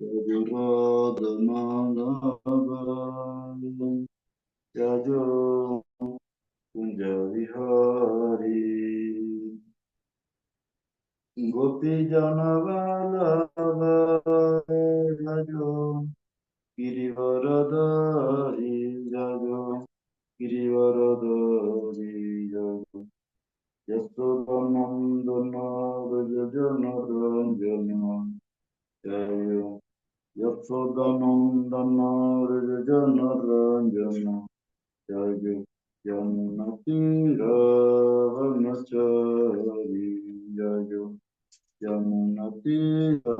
Yajurodhamadava Yajo Kunjavihari Gopi Janavalabha Yajo Girivaradari Yajo Girivaradari Yajo Yasodhanandana Rajajanaranja Yajo Yasodhanandana Rajajanaranja Yajo Yamunatira Vanachari Yajo Yamunatira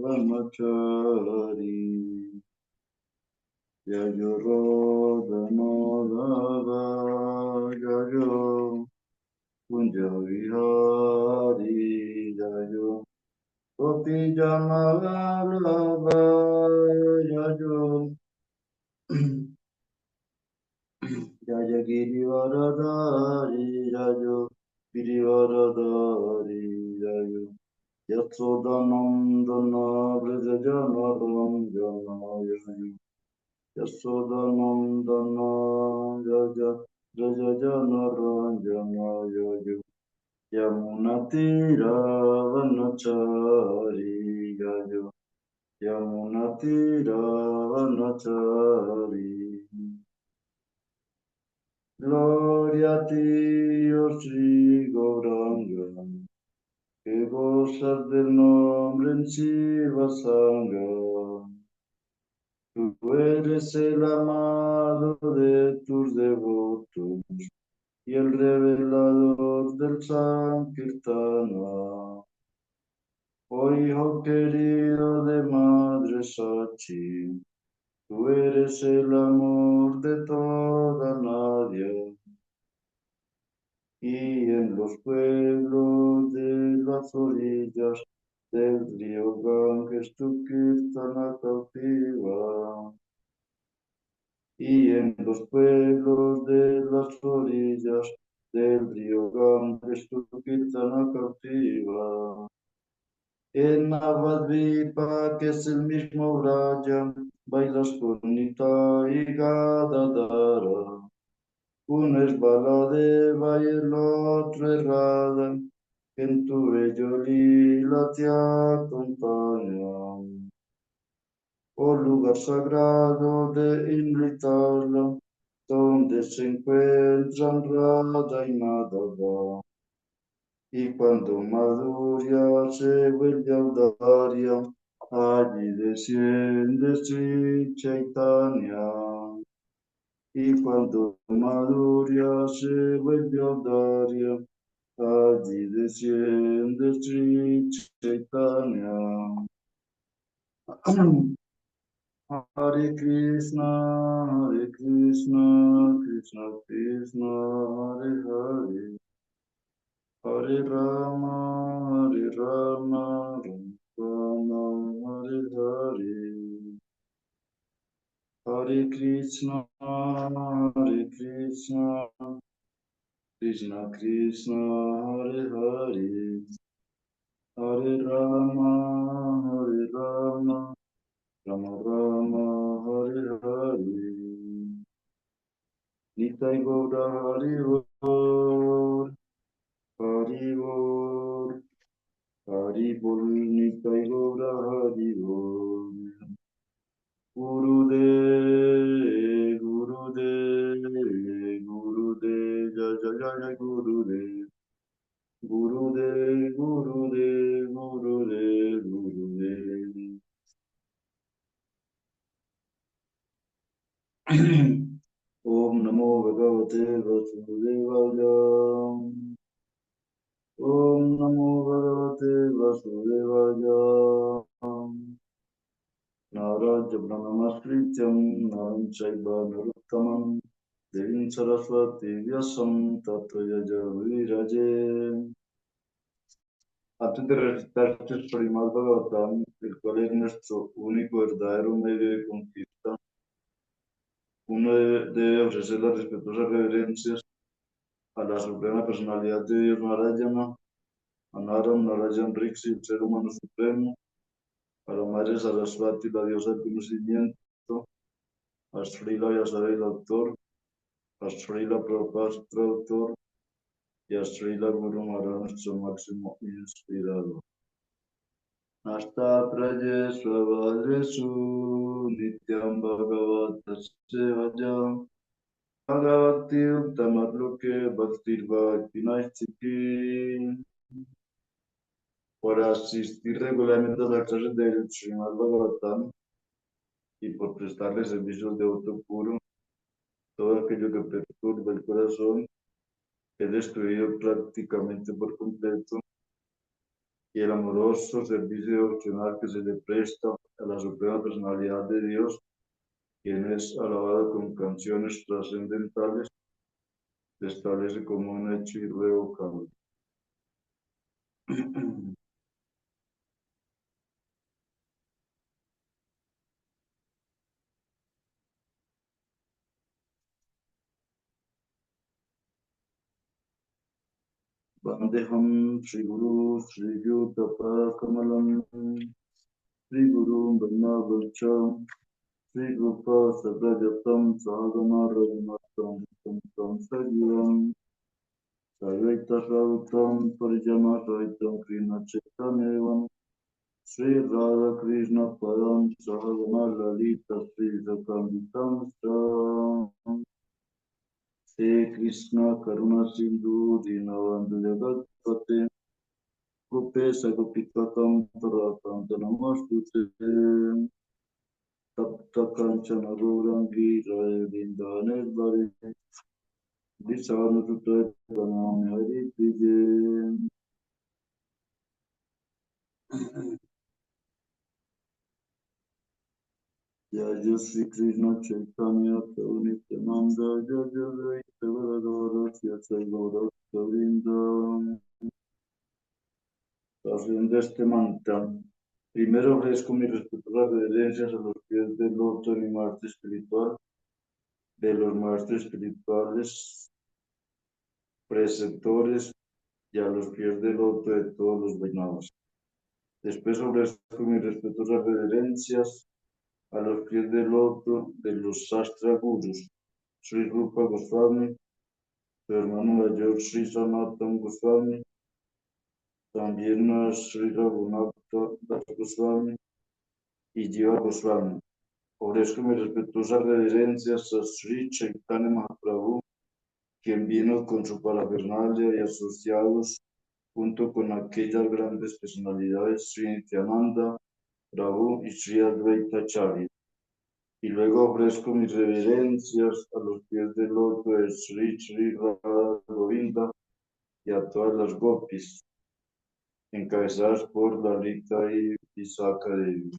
Vanachari Yajo Rodhanodava Yajo Kunja Vihari Yajo Gopi Jamalava Yajo Jaja Girivaradari Jajo Girivaradari Jajo Yasodhanandana Vrajajana Ranjana Jajo Yasodhanandana Jaja Vrajajana Ranjana Jajo Yamunatira Vanachari Jajo Yamunatira Vanachari Gloria a ti, oh Sri Gauranga, que gozas del nombre en Shiva Sangha. Tú eres el amado de tus devotos y el revelador del Sankirtana. Oh hijo querido de Madre Sachi, tú eres el amor de toda Nadia. Y en los pueblos de las orillas del río Ganges tu Kirtana cautiva. Y en los pueblos de las orillas del río Ganges tu Kirtana cautiva. En Navadvipa, que es el mismo Braya, bailas con Nita y Gadadara. Uno es Baladeva y el otro es Radha, que en tu bello lila te acompañan. Oh lugar sagrado de Imritala, donde se encuentran Radha y Madhava. Y cuando Madhurya se vuelve Audarya, allí desciende Sri Chaitanya. Y cuando Madhurya se vuelve Audarya, allí desciende Sri Chaitanya. Hare Krishna, Krishna Krishna, Hare Hare, Hare Rama, Rama Rama, Hare Hare. Hare Krishna, Krishna Krishna, Hare Hare, Hare Rama, Rama Rama, Hare Hare. Nitai Gaura Hari Bol, Hari Bol, Hari Bol, Nitai Gaura Hari Bol. Gurudev, Gurudev, Gurudev, Jai Jai Jai Jai Gurudev. Gurudev, Gurudev, Gurudev, Gurudev. Om Namo Bhagavate Vasudevaya. Om Namo Bhagavate Vasudevaya. Narayana Brahmaskrityam Naram Chaiva Naruttamam Devim Saraswati Vyasam Tato Yajaviraje. Antes de recitar este Srimad Bhagavatam, el cual es nuestro único verdadero medio de conquista, uno debe ofrecer las respetuosas reverencias a la suprema personalidad de Dios Narayana, a Naram Narayan Riksi, el ser humano supremo, a la Madre Saraswati, la diosa del conocimiento, a Srila Vyasarila, el autor, a Srila Prabhupada, traductor, y a Srila Guru Maharaj, nuestro máximo inspirador. Hasta Prajesvavadresu Nityam Bhagavatas Sevajam Bhagavati Uttamarloke Bhaktirvati Naistiki. Por asistir regularmente a las clases del Srimad Bhagavatam y por prestarle servicios de voto puro, todo aquello que perturba el corazón es destruido prácticamente por completo, y el amoroso servicio devocional que se le presta a la Suprema Personalidad de Dios, quien es alabado con canciones trascendentales, se establece como un hecho irrevocable. Vandeham Sri Guru Sri Yutapa Kamalam Sri Guru Vaishnava Sri Rupa Sagrajatam Sahagama Raghunatam Tam Sajivam Sarveta Savutam Parijama Sahitam Krina Chaitanevam Sri Radha Krishna Param Sahagama Lalita Sri Sakambitam Sam Sri Krishna Karuna Sindhu Dinavandu Jagatpate Gopesa Gopikatam Taratam Tanamastute Tapta Kanchana Gaurangi Jaya Vrindavaneshwari Disanu Sutta Pranam Hari Tije. Jaya Sri Krishna Chaitanya Prabhu Nityananda Jaya Jaya Gadadara Shri Gaura Govinda. Haciendo este mantra, primero ofrezco mis respetuosas reverencias a los pies del loto de mi maestro espiritual, de los maestros espirituales, preceptores y a los pies del loto de todos los Vaishnavas. Después ofrezco mis respetuosas reverencias a los pies del loto de los Shastra Gurus, Sri Rupa Goswami, su hermano mayor Sri Sanatana Goswami, también a Sri Raghunatha Das Goswami y Jiva Goswami. Ofrezco mis respetuosas reverencias a Sri Chaitanya Mahaprabhu, quien vino con su parafernalia y asociados junto con aquellas grandes personalidades Sri Nityananda Prabhu y Sri Advaita Acharya. Y luego ofrezco mis reverencias a los pies del loto de Sri Radha Govinda y a todas las gopis, encabezadas por Lalita y Visakha Devi.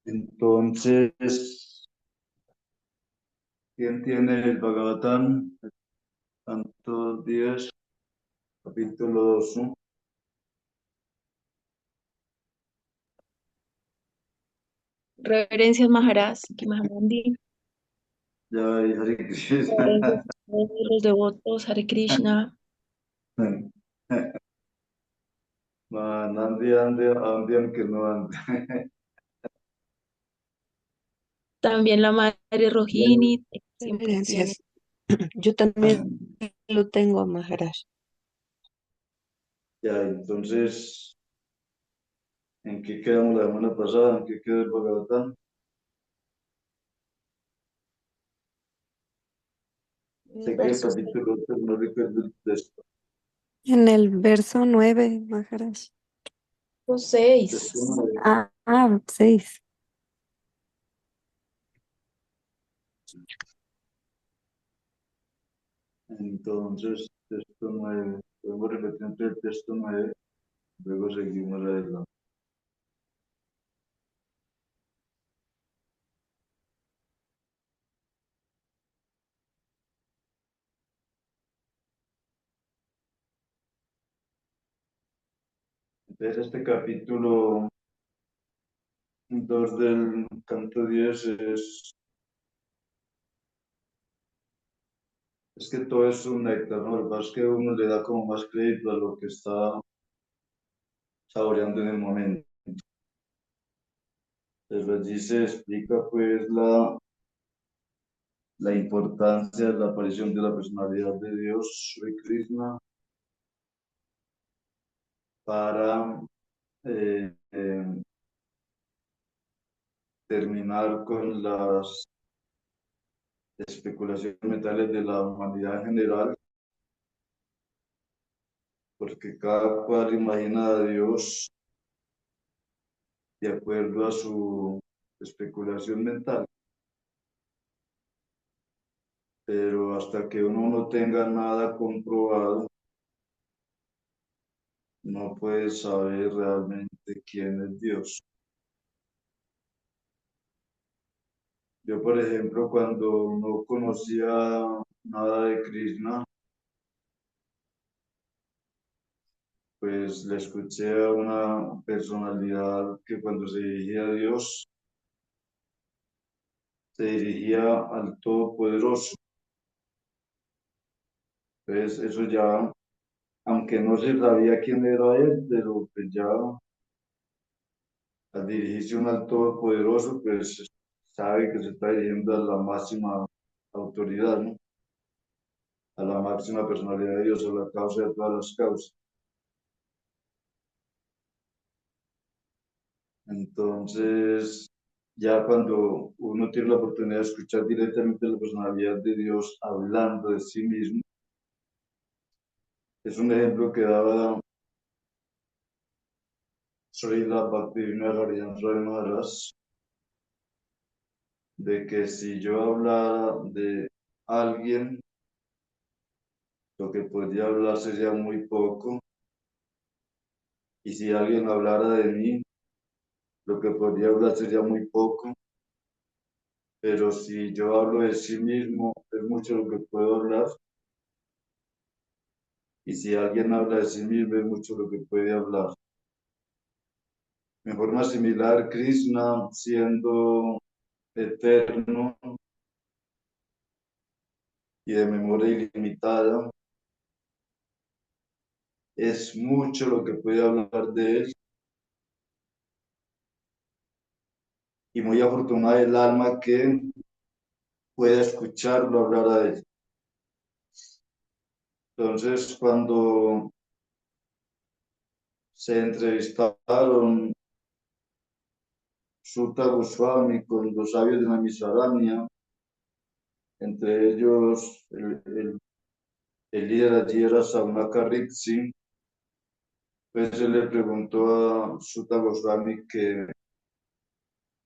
Entonces, ¿quién tiene el Bhagavatam? Canto 10, capítulo 2, ¿no? Reverencias Maharaj, que Mahamandi. Ya, y Hare Krishna. Reverencias a todos los devotos, Hare Krishna. Man, ande, que no ande. También la madre Rohini siempre tiene. Reverencias. Yo también lo tengo, Maharaj. Ya, entonces, ¿en qué quedamos la semana pasada? ¿En qué quedó el Bhagavatam? Sé que el Versos capítulo 8 no recuerdo el texto. En el verso 9, Maharaj. 6. Texto 9. 6. Entonces, texto 9. Podemos repetir entre el texto 9, luego seguimos adelante. Entonces, este capítulo 2 del canto 10 es Es que todo es un néctar, ¿no? Lo que pasa es que uno le da como más crédito a lo que está saboreando en el momento. Pero allí se explica pues la importancia de la aparición de la personalidad de Dios, Sri Krishna, para eh, eh, terminar con las especulaciones mentales de la humanidad en general, porque cada cual imagina a Dios de acuerdo a su especulación mental, pero hasta que uno no tenga nada comprobado, no puede saber realmente quién es Dios. Yo, por ejemplo, cuando no conocía nada de Krishna, pues le escuché a una personalidad que cuando se dirigía a Dios, se dirigía al Todopoderoso. Entonces, eso ya, aunque no se sabía quién era él, pero pues ya al dirigirse uno al Todopoderoso, pues sabe que se está dirigiendo a la máxima autoridad, ¿no? A la máxima personalidad de Dios, a la causa de todas las causas. Entonces, ya cuando uno tiene la oportunidad de escuchar directamente la personalidad de Dios hablando de sí mismo, es un ejemplo que daba Srila Bhaktivinoda Swami Maharaj, de que si yo hablara de alguien, lo que podría hablar sería muy poco, y si alguien hablara de mí, lo que podría hablar sería muy poco, pero si yo hablo de sí mismo, es mucho lo que puedo hablar, y si alguien habla de sí mismo, es mucho lo que puede hablar. En forma similar, Krishna, siendo eterno y de memoria ilimitada, es mucho lo que puede hablar de él, y muy afortunada el alma que pueda escucharlo hablar a él. Entonces, cuando se entrevistaron Sutta Goswami con los sabios de Namisaranya, entre ellos el líder allí era Saunaka Rishi, pues él le preguntó a Sutta Goswami que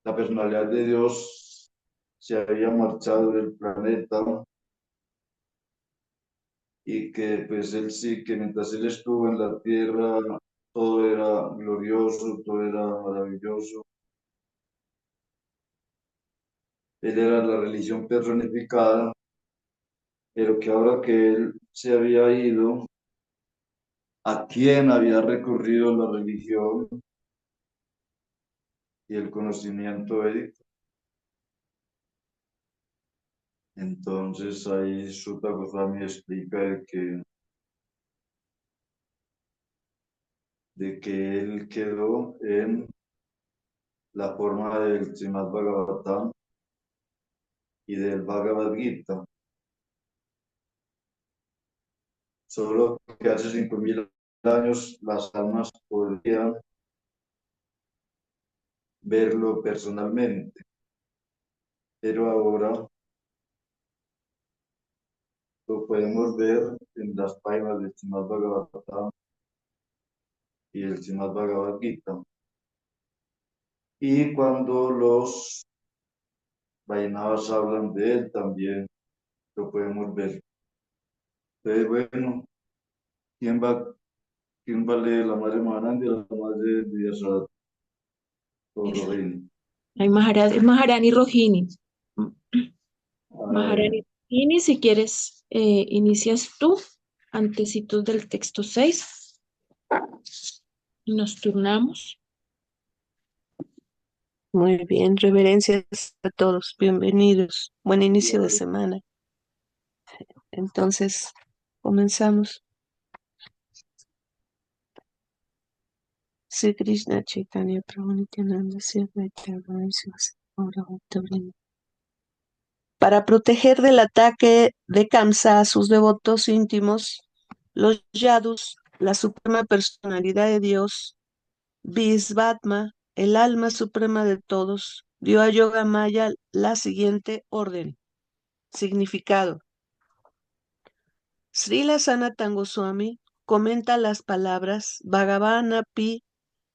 la personalidad de Dios se había marchado del planeta y que pues él sí, que mientras él estuvo en la tierra, todo era glorioso, todo era maravilloso. Él era la religión personificada, pero que ahora que él se había ido, ¿a quién había recurrido la religión y el conocimiento védico? Entonces ahí Sutta Goswami explica de que él quedó en la forma del Srimad Bhagavatam y del Bhagavad Gita, solo que hace 5000 años las almas podrían verlo personalmente, pero ahora lo podemos ver en las páginas del Srimad Bhagavatam y el Srimad Bhagavad Gita. Y cuando los Vaishnavas hablan de él también lo podemos ver. Entonces, bueno, ¿quién va a leer la madre Maharani y la madre Vyasada? O Rohini. Hay Maharani Rohini. A ver, Maharani Rohini, si quieres, inicias tú, antecitos del texto 6. Nos turnamos. Muy bien, reverencias a todos, bienvenidos. Buen inicio de semana. Entonces, comenzamos. Sri Krishna Chaitanya Prabhu Nityananda Sri Advaita Gadadhar Sivasadi Gaura Bhakta Vrinda. Para proteger del ataque de Kamsa a sus devotos íntimos, los Yadus, la suprema personalidad de Dios, Visvatma, el alma suprema de todos, dio a Yoga Maya la siguiente orden. Significado. Srila Sanatana Goswami comenta las palabras Bhagavan Api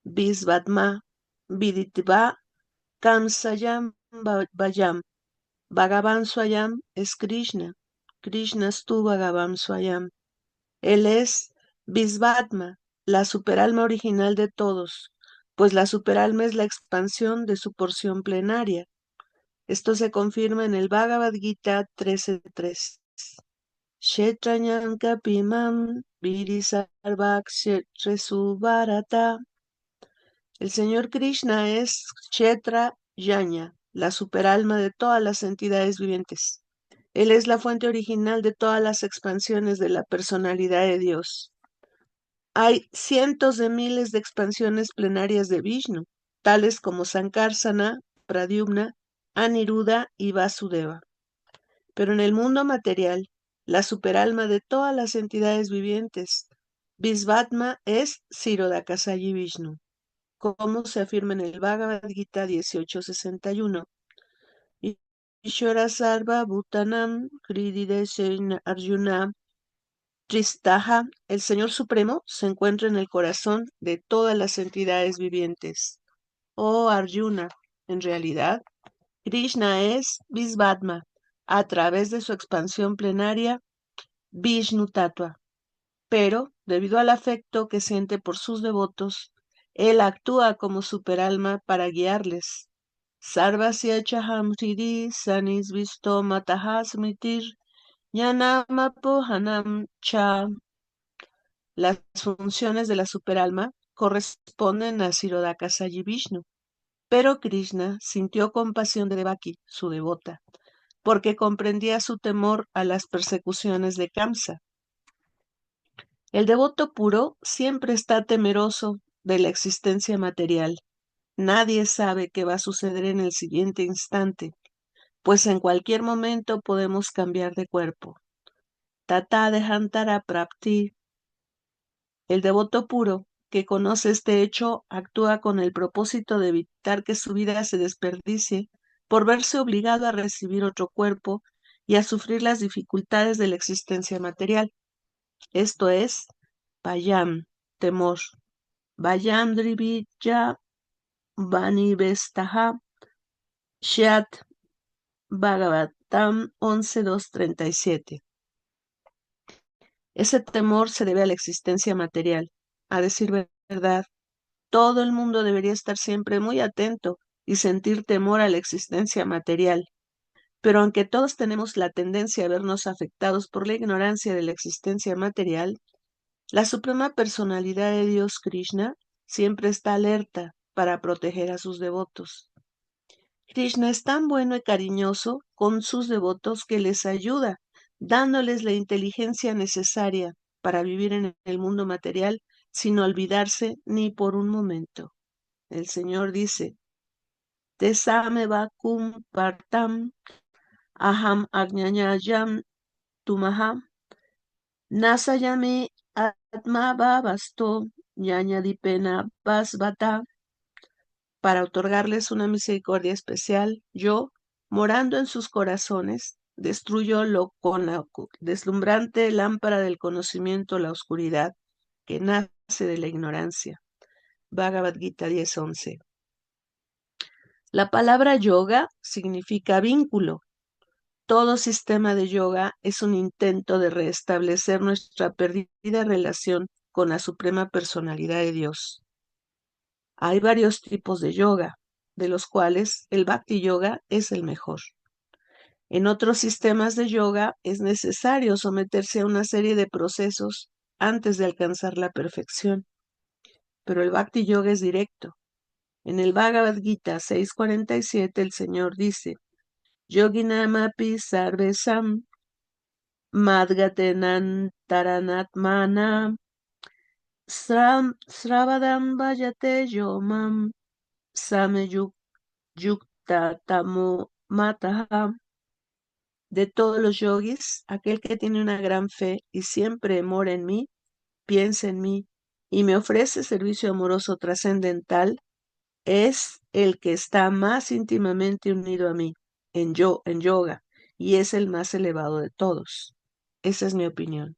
Visvatma Viditva Kamsayam Vayam. Bhagavan Swayam es Krishna. Krishna es tu Bhagavan Swayam. Él es Visvatma, la superalma original de todos, pues la superalma es la expansión de su porción plenaria. Esto se confirma en el Bhagavad Gita 13.3. Kshetranyam kapimam virisarvak kshetresu bharata. El Señor Krishna es Kshetra Yanya, la superalma de todas las entidades vivientes. Él es la fuente original de todas las expansiones de la personalidad de Dios. Hay cientos de miles de expansiones plenarias de Vishnu, tales como Sankarsana, Pradyumna, Aniruddha y Vasudeva. Pero en el mundo material, la superalma de todas las entidades vivientes, Visvatma, es Ksirodakasayi Vishnu, como se afirma en el Bhagavad Gita 18.61. Ishvara Sarva Bhutanam Hrididesena Arjuna Tristaha, el Señor Supremo, se encuentra en el corazón de todas las entidades vivientes. Oh Arjuna, en realidad, Krishna es Visvatma, a través de su expansión plenaria, Vishnu Tattva. Pero, debido al afecto que siente por sus devotos, él actúa como superalma para guiarles. Sarvasya chaham hridi sanis visto matahas mitir yanamapohanam cha. Las funciones de la superalma corresponden a Ksirodakasayi Vishnu, pero Krishna sintió compasión de Devaki, su devota, porque comprendía su temor a las persecuciones de Kamsa. El devoto puro siempre está temeroso de la existencia material. Nadie sabe qué va a suceder en el siguiente instante, pues en cualquier momento podemos cambiar de cuerpo. Tata dehantara prapti. El devoto puro, que conoce este hecho, actúa con el propósito de evitar que su vida se desperdicie por verse obligado a recibir otro cuerpo y a sufrir las dificultades de la existencia material. Esto es, Vayam, temor. Vayam drivija vanivestaha shat Bhagavatam 11.2.37. Ese temor se debe a la existencia material. A decir verdad, todo el mundo debería estar siempre muy atento y sentir temor a la existencia material. Pero aunque todos tenemos la tendencia a vernos afectados por la ignorancia de la existencia material, la suprema personalidad de Dios Krishna siempre está alerta para proteger a sus devotos. Krishna es tan bueno y cariñoso con sus devotos que les ayuda, dándoles la inteligencia necesaria para vivir en el mundo material sin olvidarse ni por un momento. El Señor dice, Tesame vakum partam aham ajñañayam tumaha nasayami atma bhavasto ñañadipena vasvata. Para otorgarles una misericordia especial, yo, morando en sus corazones, destruyo con la deslumbrante lámpara del conocimiento la oscuridad que nace de la ignorancia. Bhagavad Gita 10.11. La palabra yoga significa vínculo. Todo sistema de yoga es un intento de restablecer nuestra perdida relación con la suprema personalidad de Dios. Hay varios tipos de yoga, de los cuales el Bhakti Yoga es el mejor. En otros sistemas de yoga es necesario someterse a una serie de procesos antes de alcanzar la perfección, pero el Bhakti Yoga es directo. En el Bhagavad Gita 6.47 el Señor dice, Yoginamapi sarvesam Madgatenantaranatmana Sravadam Vayate Yomam Sameyuk Yukta Tamo Mataha. De todos los yogis, aquel que tiene una gran fe y siempre mora en mí, piensa en mí y me ofrece servicio amoroso trascendental, es el que está más íntimamente unido a mí, en yoga, y es el más elevado de todos. Esa es mi opinión.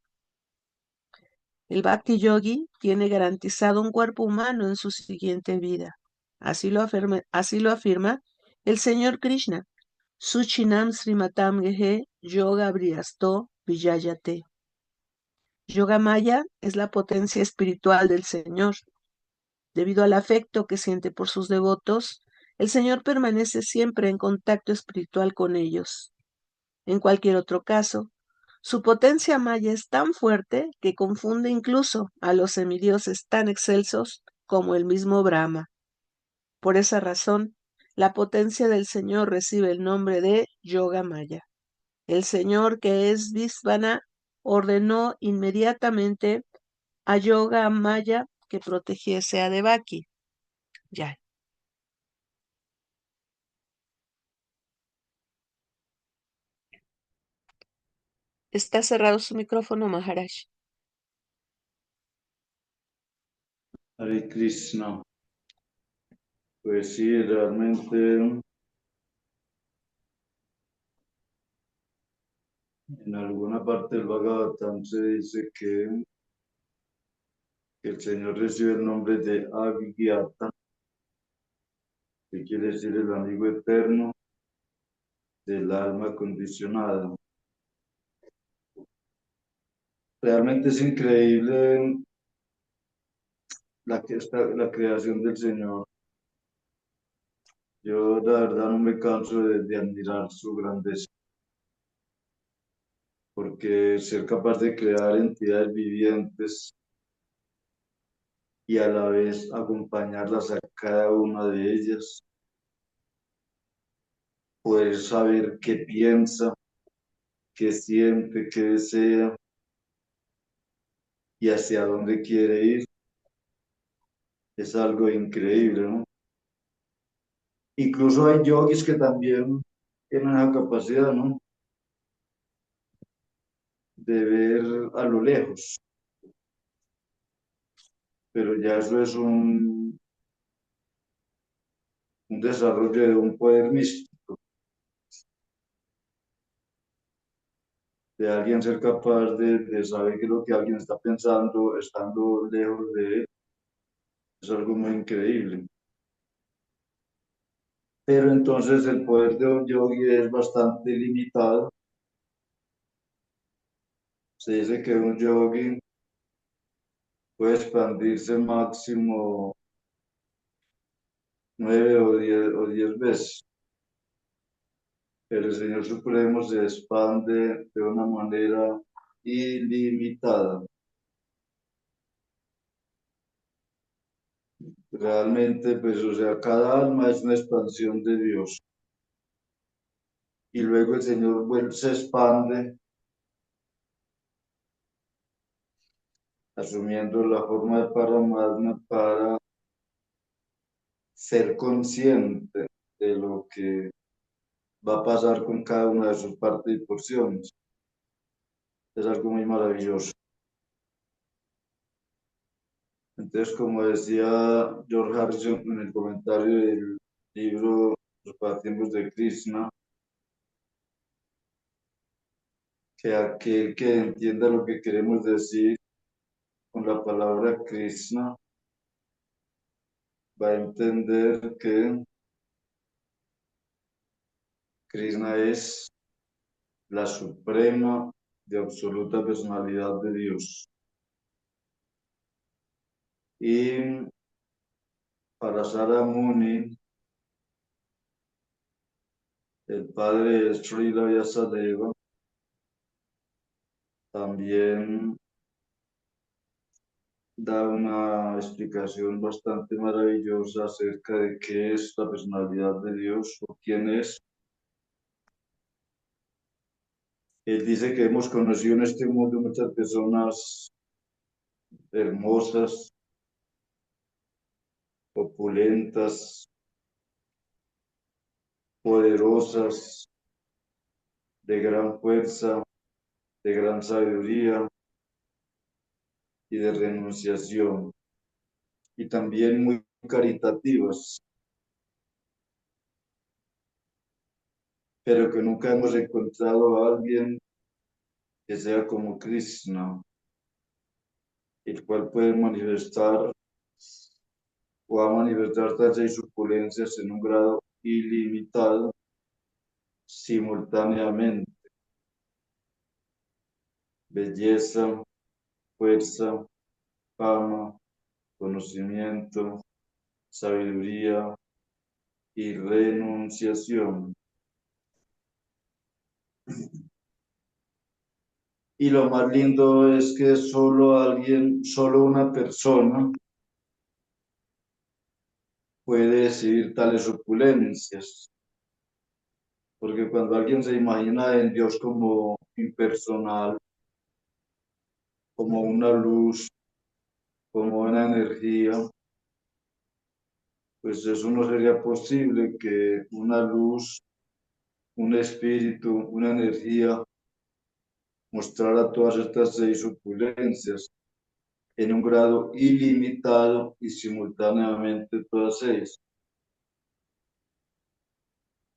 El Bhakti Yogi tiene garantizado un cuerpo humano en su siguiente vida. Así lo afirma el Señor Krishna. Suchinam Srimatam Gehe Yoga Briasto Vijayate. Yoga Maya es la potencia espiritual del Señor. Debido al afecto que siente por sus devotos, el Señor permanece siempre en contacto espiritual con ellos. En cualquier otro caso, su potencia maya es tan fuerte que confunde incluso a los semidioses tan excelsos como el mismo Brahma. Por esa razón, la potencia del Señor recibe el nombre de Yoga Maya. El Señor, que es Visvana, ordenó inmediatamente a Yoga Maya que protegiese a Devaki. Ya. Está cerrado su micrófono, Maharaj. Hare Krishna. Pues sí, realmente en alguna parte del Bhagavatam se dice que el Señor recibe el nombre de Avigyata, que quiere decir el amigo eterno del alma condicionada. Realmente es increíble la creación del Señor. Yo la verdad no me canso de admirar su grandeza, porque ser capaz de crear entidades vivientes y a la vez acompañarlas a cada una de ellas, poder saber qué piensa, qué siente, qué desea y hacia dónde quiere ir, es algo increíble, ¿no? Incluso hay yogis que también tienen la capacidad, ¿no? De ver a lo lejos, pero ya eso es un desarrollo de un poder místico, de alguien ser capaz de saber qué es lo que alguien está pensando, estando lejos de él, es algo muy increíble. Pero entonces el poder de un yogi es bastante limitado. Se dice que un yogi puede expandirse máximo 9 o 10 veces, pero el Señor Supremo se expande de una manera ilimitada. Realmente, pues, o sea, cada alma es una expansión de Dios. Y luego el Señor se expande, asumiendo la forma de Paramatma para ser consciente de lo que va a pasar con cada una de sus partes y porciones. Es algo muy maravilloso. Entonces, como decía George Harrison en el comentario del libro Los pasatiempos de Krishna, que aquel que entienda lo que queremos decir con la palabra Krishna va a entender que Krishna es la suprema y absoluta personalidad de Dios. Y para Sara Muni, el padre de Srila Vyasadeva, también da una explicación bastante maravillosa acerca de qué es la personalidad de Dios o quién es. Él dice que hemos conocido en este mundo muchas personas hermosas, opulentas, poderosas, de gran fuerza, de gran sabiduría y de renunciación, y también muy caritativas, pero que nunca hemos encontrado a alguien que sea como Krishna, el cual puede manifestar o va a manifestar todas esas suculencias en un grado ilimitado simultáneamente. Belleza, fuerza, fama, conocimiento, sabiduría y renunciación. Y lo más lindo es que solo alguien, solo una persona puede decidir tales opulencias. Porque cuando alguien se imagina en Dios como impersonal, como una luz, como una energía, pues eso no sería posible que una luz, un espíritu, una energía mostrara todas estas seis opulencias en un grado ilimitado y simultáneamente todas seis.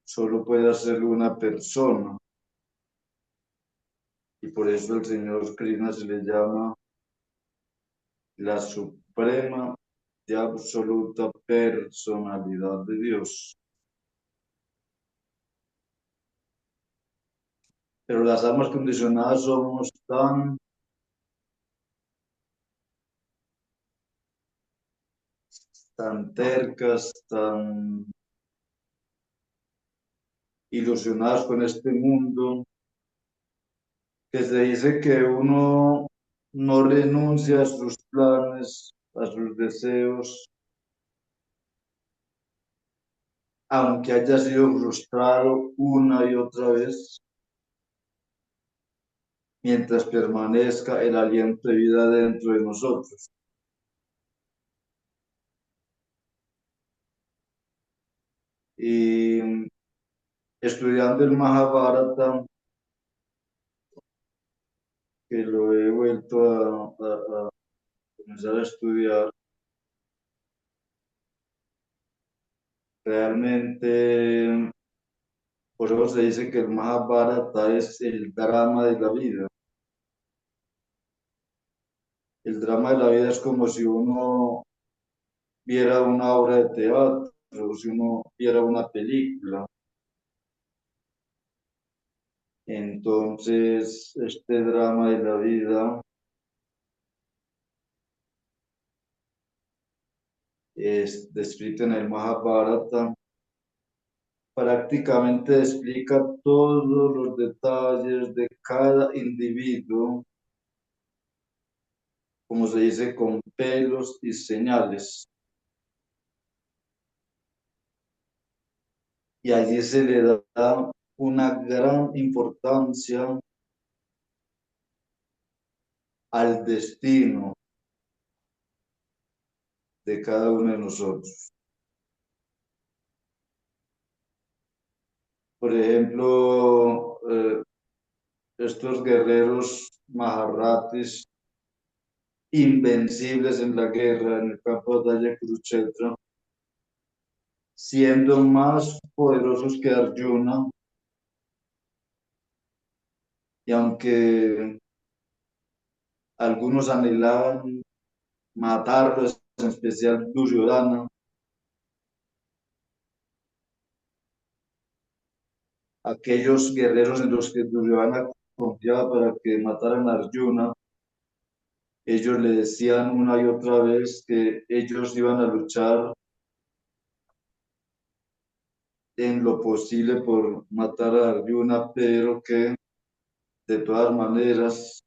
Solo puede hacerlo una persona. Y por eso el Señor Krishna se le llama la suprema y absoluta personalidad de Dios. Pero las almas condicionadas somos tan tercas, tan ilusionadas con este mundo, que se dice que uno no renuncia a sus planes, a sus deseos, aunque haya sido frustrado una y otra vez, mientras permanezca el aliento de vida dentro de nosotros. Y estudiando el Mahabharata, que lo he vuelto a comenzar a estudiar, realmente, por eso se dice que el Mahabharata es el drama de la vida. El drama de la vida es como si uno viera una obra de teatro, o si uno viera una película. Entonces, este drama de la vida es descrito en el Mahabharata. Prácticamente explica todos los detalles de cada individuo, como se dice, con pelos y señales. Y allí se le da una gran importancia al destino de cada uno de nosotros. Por ejemplo, estos guerreros Maharatis, invencibles en la guerra, en el campo de batalla de Kurukshetra, siendo más poderosos que Arjuna, y aunque algunos anhelaban matarlos, en especial Duryodhana, aquellos guerreros en los que Duryodhana confiaba para que mataran a Arjuna, ellos le decían una y otra vez que ellos iban a luchar en lo posible por matar a Arjuna, pero que de todas maneras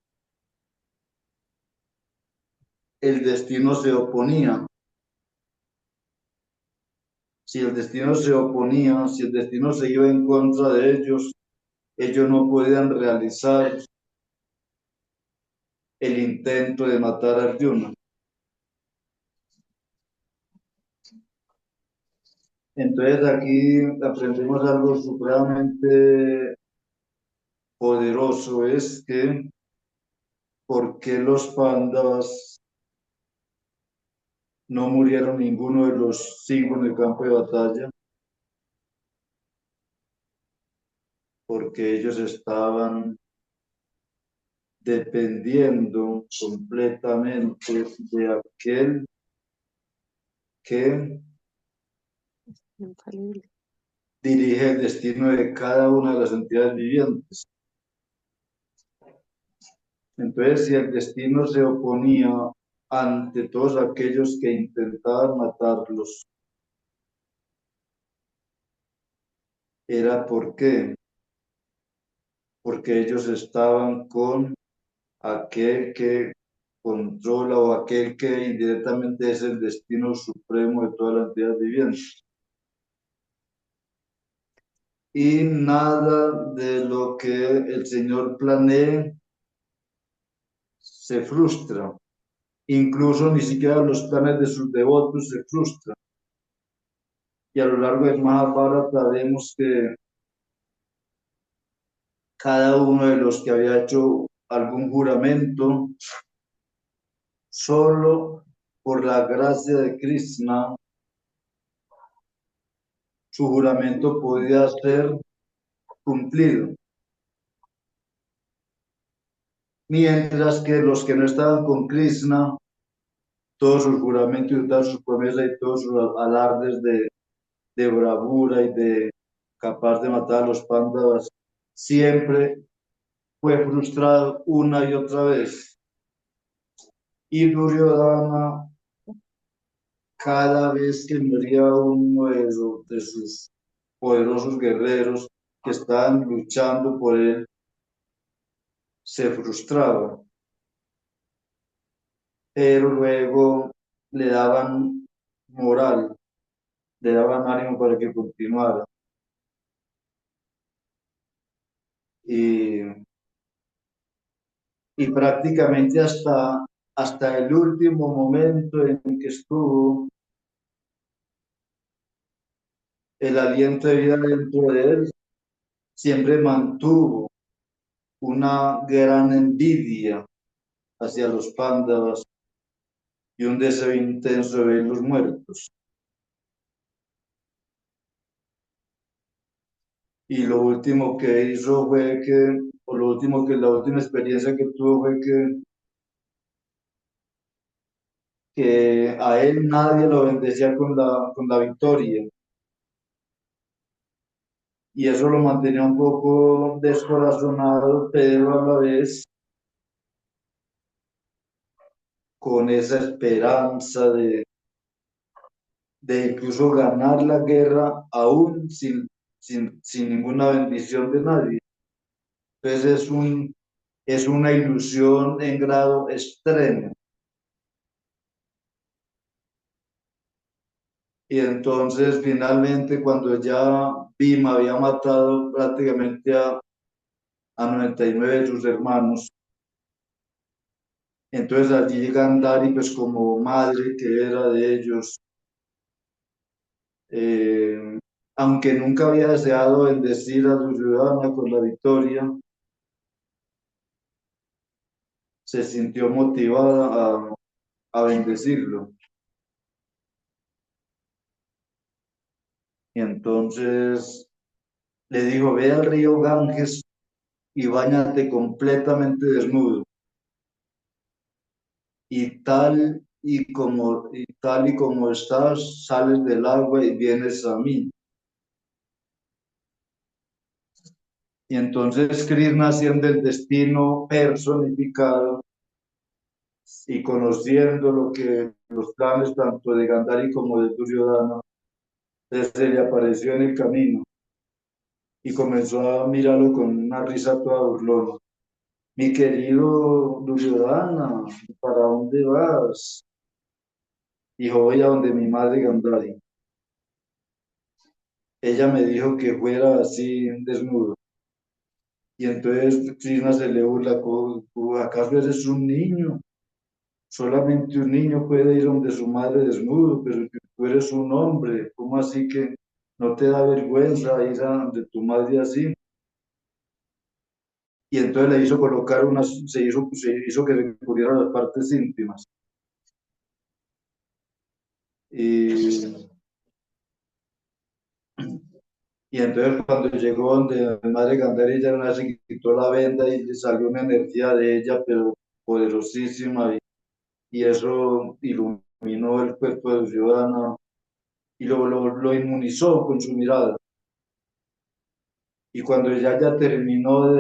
el destino se oponía. Si el destino se oponía, si el destino se iba en contra de ellos, ellos no podían realizar el intento de matar a Arjuna. Entonces aquí aprendemos algo supremamente poderoso, es que ¿por qué los pandas no murieron ninguno de los 5 en el campo de batalla? Porque ellos estaban dependiendo completamente de aquel que Infalible. dirige el destino de cada una de las entidades vivientes. Entonces, si el destino se oponía ante todos aquellos que intentaban matarlos, era porque ellos estaban con aquel que controla o aquel que indirectamente es el destino supremo de toda la entidad viviente. Y nada de lo que el Señor planee se frustra. Incluso ni siquiera los planes de sus devotos se frustran. Y a lo largo del Mahabharata vemos que cada uno de los que había hecho algún juramento, solo por la gracia de Krishna, su juramento podía ser cumplido. Mientras que los que no estaban con Krishna, todos sus juramentos y todas sus promesas y todos sus alardes de bravura y de capaz de matar a los pándavas, siempre fue frustrado una y otra vez. Y Duryodhana, cada vez que moría uno de sus poderosos guerreros que estaban luchando por él, se frustraba. Pero luego le daban moral, le daban ánimo para que continuara. Y, y prácticamente hasta el último momento en que estuvo el aliento de vida dentro de él, siempre mantuvo una gran envidia hacia los pándavas y un deseo intenso de verlos muertos. Y lo último que hizo fue que, o lo último que, la última experiencia que tuvo fue que a él nadie lo bendecía con la victoria. Y eso lo mantenía un poco descorazonado, pero a la vez con esa esperanza de incluso ganar la guerra aún sin ninguna bendición de nadie. Entonces es una ilusión en grado extremo. Y entonces finalmente cuando ya Bhima había matado prácticamente a 99 de sus hermanos, entonces allí llega Gandhari pues como madre que era de ellos, eh, aunque nunca había deseado bendecir a su ciudadana con la victoria, se sintió motivada a bendecirlo. Y entonces le dijo, ve al río Ganges y báñate completamente desnudo. Y tal y como estás, sales del agua y vienes a mí. Y entonces Krishna, siendo el destino personificado y conociendo los planes tanto de Gandhari como de Duryodhana, se le apareció en el camino y comenzó a mirarlo con una risa toda burlona. Mi querido Duryodhana, ¿para dónde vas? Dijo, voy a donde mi madre Gandhari. Ella me dijo que fuera así desnudo. Y entonces Krishna se le burla, ¿acaso eres un niño? Solamente un niño puede ir donde su madre desnudo, pero tú eres un hombre, ¿cómo así que no te da vergüenza ir a donde tu madre así? Y entonces le hizo colocar se hizo que le cubrieran las partes íntimas. Y, y entonces cuando llegó donde la madre Gandhari, ella se quitó la venda y le salió una energía de ella, pero poderosísima, y eso iluminó el cuerpo de Duryodhana y lo inmunizó con su mirada. Y cuando ella ya terminó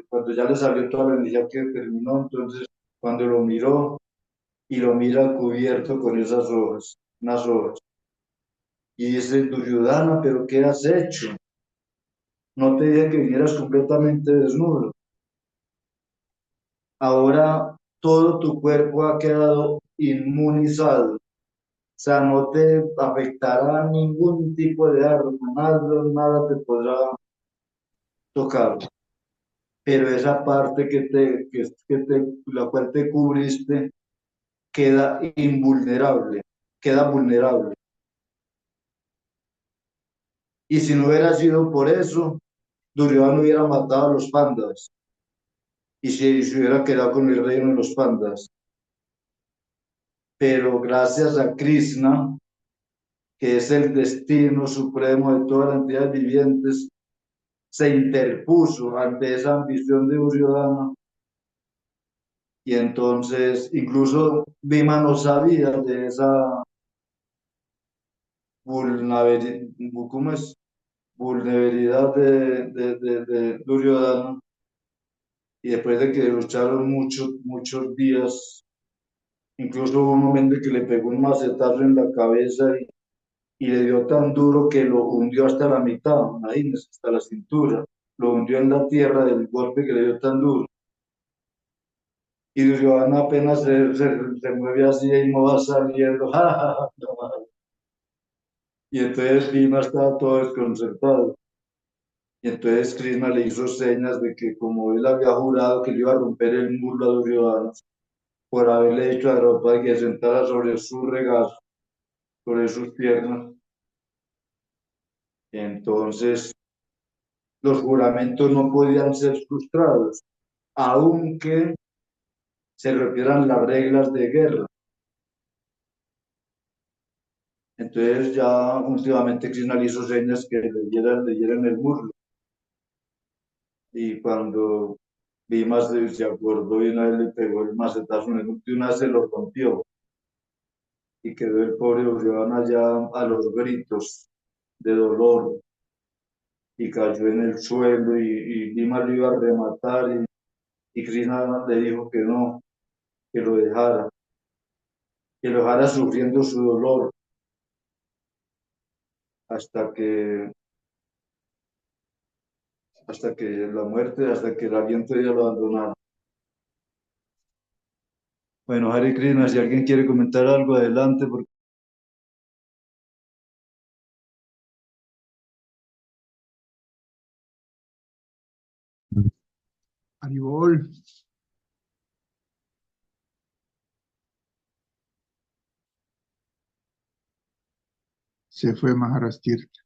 cuando ya le salió toda la energía que terminó, entonces cuando lo miró y lo mira cubierto con esas hojas, unas hojas, y dice, Duryodhana, ¿pero qué has hecho? No te dije que vinieras completamente desnudo. Ahora todo tu cuerpo ha quedado inmunizado. O sea, no te afectará ningún tipo de arma, nada te podrá tocar. Pero esa parte la cual te cubriste queda invulnerable, queda vulnerable. Y si no hubiera sido por eso, Duryodhana hubiera matado a los pandas y se hubiera quedado con el reino de los pandas. Pero gracias a Krishna, que es el destino supremo de todas las entidades vivientes, se interpuso ante esa ambición de Duryodhana, y entonces incluso Bhima no sabía de esa ¿cómo es? Vulnerabilidad de Duryodhana, y después de que lucharon muchos días, incluso hubo un momento que le pegó un macetazo en la cabeza y le dio tan duro que lo hundió hasta la mitad, imagínense, hasta la cintura, lo hundió en la tierra del golpe que le dio tan duro. Y Duryodhana apenas se mueve así y no va saliendo, ¡ja, ja, ja! Y entonces Bhima estaba todo desconcertado. Y entonces Krishna le hizo señas de que como él había jurado que le iba a romper el muslo a Duryodhana por haberle dicho a Draupadi que se sentara sobre su regazo, sobre sus piernas, entonces los juramentos no podían ser frustrados, aunque se rompieran las reglas de guerra. Entonces ya últimamente Krishna le hizo señas que le dieran el muslo. Y cuando Bhima se acordó y una vez le pegó el macetazo en el muslo y una vez se lo rompió. Y quedó el pobre Duryodhana allá a los gritos de dolor y cayó en el suelo, y Bhima lo iba a rematar, y Krishna le dijo que no, que lo dejara sufriendo su dolor hasta que, hasta que el aliento ya lo abandonara. Bueno, Hare Krishna, si alguien quiere comentar algo, adelante, porque Haribol, se fue Maharashtra.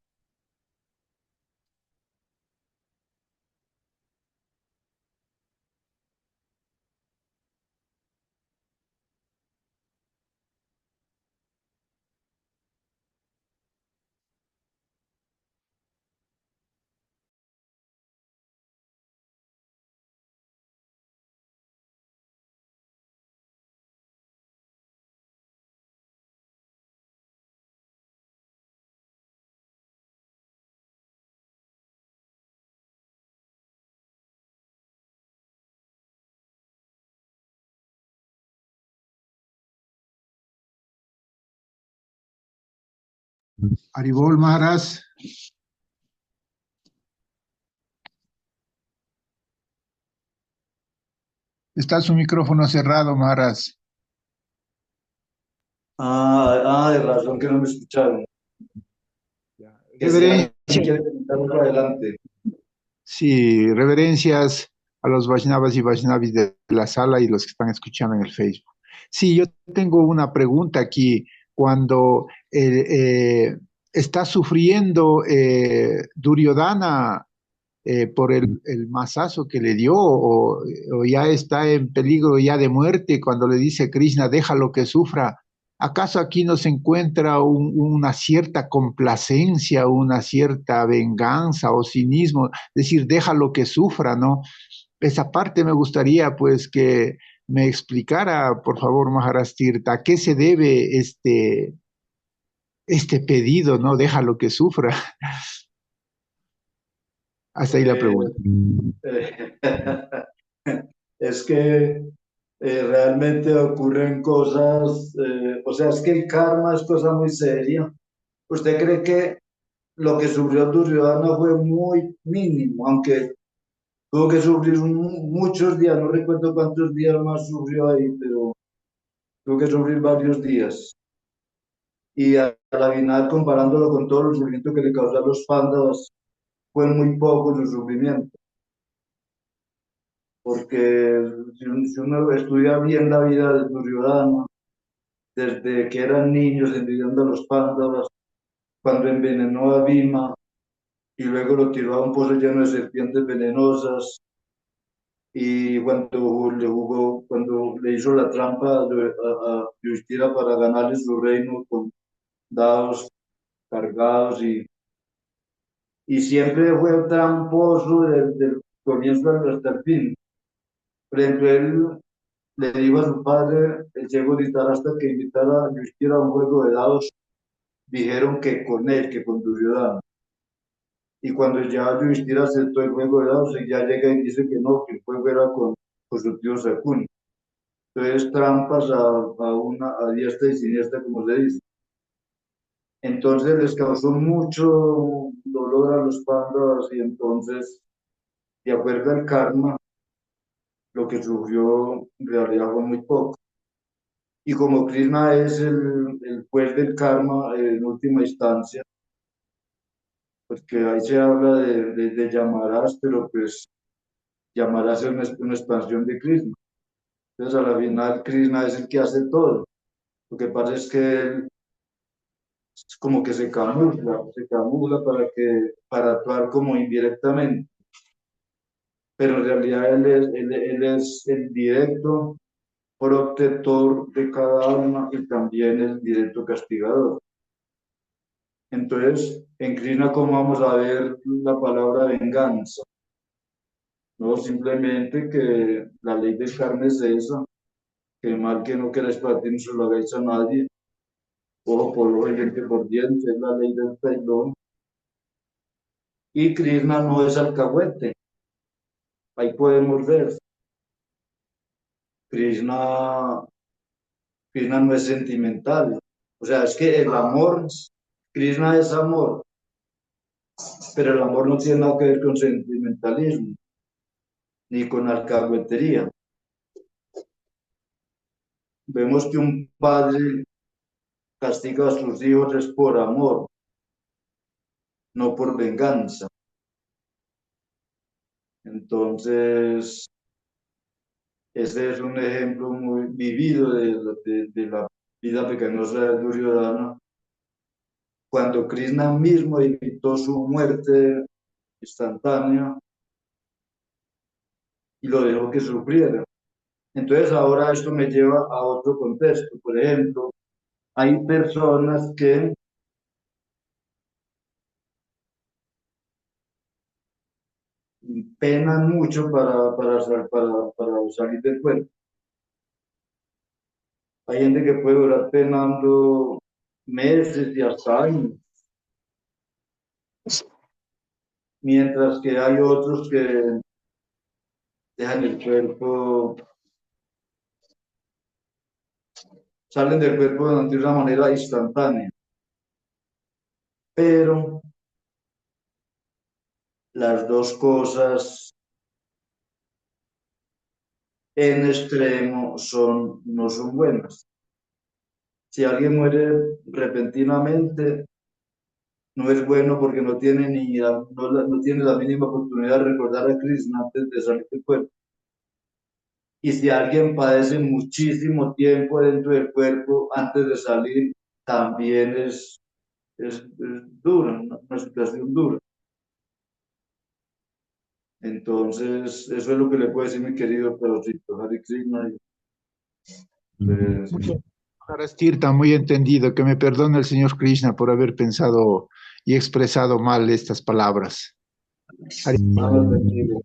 Haribol Maharaj. Está su micrófono cerrado, Maharaj. de razón que no me escucharon. Que si Reverencia. alguien quiere comentar algo, adelante. Sí, reverencias a los Vaishnavas y Vaishnavis de la sala y los que están escuchando en el Facebook. Sí, yo tengo una pregunta aquí. Cuando está sufriendo Duryodhana por el mazazo que le dio o ya está en peligro ya de muerte cuando le dice Krishna, déjalo que sufra. ¿Acaso aquí no se encuentra una cierta complacencia, una cierta venganza o cinismo? Decir, déjalo que sufra, ¿no? Esa parte me gustaría pues que me explicara, por favor, Maharaj Tirtha, ¿a qué se debe este pedido, ¿no? Déjalo que sufra. Hasta ahí la Pues, pregunta. es que realmente ocurren cosas, o sea, es que el karma es cosa muy seria. ¿Usted cree que lo que sufrió Duryodhana fue muy mínimo, aunque tuvo que sufrir muchos días, no recuerdo cuántos días más sufrió ahí, pero tuvo que sufrir varios días? Y a la final, comparándolo con todo el sufrimiento que le causaron los Pándavas, fue muy poco su sufrimiento, porque si uno estudia bien la vida de Duryodhana, desde que eran niños envidiando a los Pándavas, cuando envenenó a Bhima y luego lo tiró a un pozo lleno de serpientes venenosas, y cuando le hizo la trampa a Yudhishthira para ganarle su reino con dados cargados, y siempre fue tramposo desde el comienzo hasta el fin. Por ejemplo, él le dijo a su padre, el llegó a invitar hasta que invitara a Yudhishthira a un juego de dados, dijeron que con él, que con Duryodhana. Y cuando ya Yudhishthira aceptó el juego de dados, ya llega y dice que no, que el juego era con su tío Sakuni. Entonces, trampas a diestra y siniestra, como se dice. Entonces les causó mucho dolor a los Pandavas, y entonces, de acuerdo al karma, lo que sufrió en realidad fue muy poco. Y como Krishna es el juez del karma en última instancia, porque ahí se habla de Yamaras, pero pues Yamaras es una expansión de Krishna. Entonces, a la final, Krishna es el que hace todo. Lo que pasa es que él es como que se camufla para actuar como indirectamente, pero en realidad él es el directo protector de cada alma y también el directo castigador. Entonces, en Krishna, ¿cómo vamos a ver la palabra venganza? No, simplemente que la ley del karma es esa, que el mal que no queráis para ti no se lo hagáis a nadie, ojo por ojo y diente por diente, es la ley del perdón. Y Krishna no es alcahuete, ahí podemos ver, Krishna, Krishna no es sentimental, o sea, es que el amor, Krishna es amor, pero el amor no tiene nada que ver con sentimentalismo, ni con alcahuetería. Vemos que un padre castiga a sus hijos es por amor, no por venganza. Entonces, ese es un ejemplo muy vivido de la vida pecaminosa de Duryodhana, cuando Krishna mismo evitó su muerte instantánea y lo dejó que sufriera. Entonces, ahora esto me lleva a otro contexto. Por ejemplo, hay personas que penan mucho para salir del cuerpo. Hay gente que puede durar penando meses y hasta años, mientras que hay otros que dejan el cuerpo, salen del cuerpo de una manera instantánea. Pero las dos cosas en extremo no son buenas. Si alguien muere repentinamente, no es bueno porque no tiene no tiene la mínima oportunidad de recordar a Krishna antes de salir del cuerpo. Y si alguien padece muchísimo tiempo dentro del cuerpo antes de salir, también es dura, una situación dura. Entonces, eso es lo que le puedo decir mi querido Pedrito, Hare Krishna. Pues, Muy bien. Maharaj Tirtha, muy entendido. Que me perdone el señor Krishna por haber pensado y expresado mal estas palabras. Hare nada, tranquilo.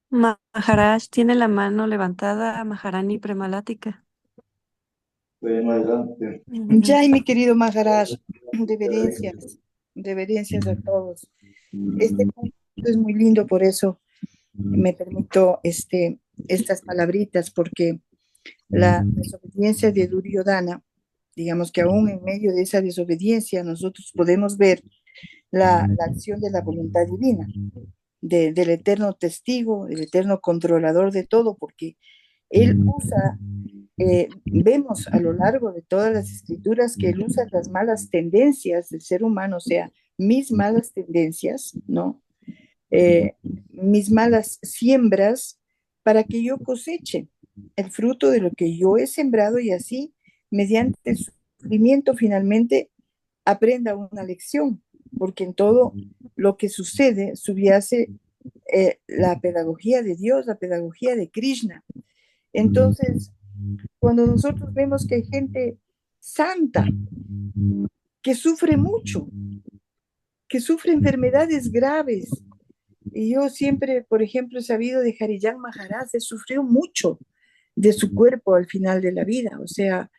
Maharaj tiene la mano levantada a Maharani Premalática. Bueno, adelante. Jai, mi querido Maharaj, reverencias a todos. Este punto es muy lindo, por eso me permito estas palabritas, porque la desobediencia de Duryodhana, digamos que aún en medio de esa desobediencia, nosotros podemos ver la acción de la voluntad divina, del eterno testigo, del eterno controlador de todo, porque él usa, vemos a lo largo de todas las escrituras que él usa las malas tendencias del ser humano, o sea, mis malas tendencias, ¿no? Mis malas siembras para que yo coseche el fruto de lo que yo he sembrado y así, mediante el sufrimiento, finalmente aprenda una lección, porque en todo lo que sucede subyace la pedagogía de Dios, la pedagogía de Krishna. Entonces, cuando nosotros vemos que hay gente santa que sufre mucho, que sufre enfermedades graves, y yo siempre, por ejemplo, he sabido de Harijan Maharaj, se sufrió mucho de su cuerpo al final de la vida, o sea,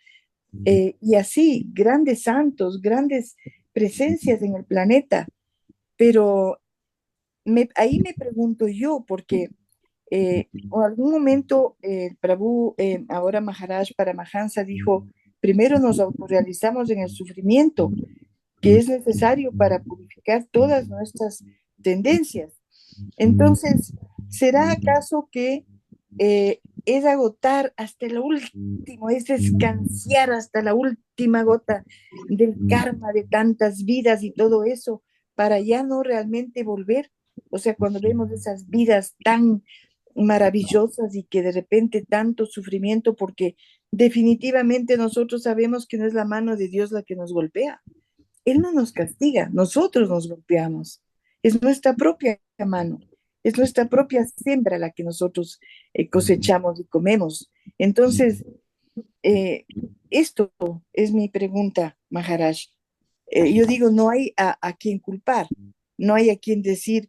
y así, grandes santos, grandes presencias en el planeta, pero ahí me pregunto yo, porque en algún momento Prabhu, ahora Maharaj Paramahansa dijo, primero nos autorrealizamos en el sufrimiento, que es necesario para purificar todas nuestras tendencias. Entonces, ¿será acaso que es agotar hasta el último, es descansar hasta la última gota del karma de tantas vidas y todo eso para ya no realmente volver? O sea, cuando vemos esas vidas tan maravillosas y que de repente tanto sufrimiento, porque definitivamente nosotros sabemos que no es la mano de Dios la que nos golpea. Él no nos castiga, nosotros nos golpeamos. Es nuestra propia mano, es nuestra propia siembra la que nosotros cosechamos y comemos. Entonces, eh, esto es mi pregunta, Maharaj. Yo digo, no hay a quien culpar, no hay a quien decir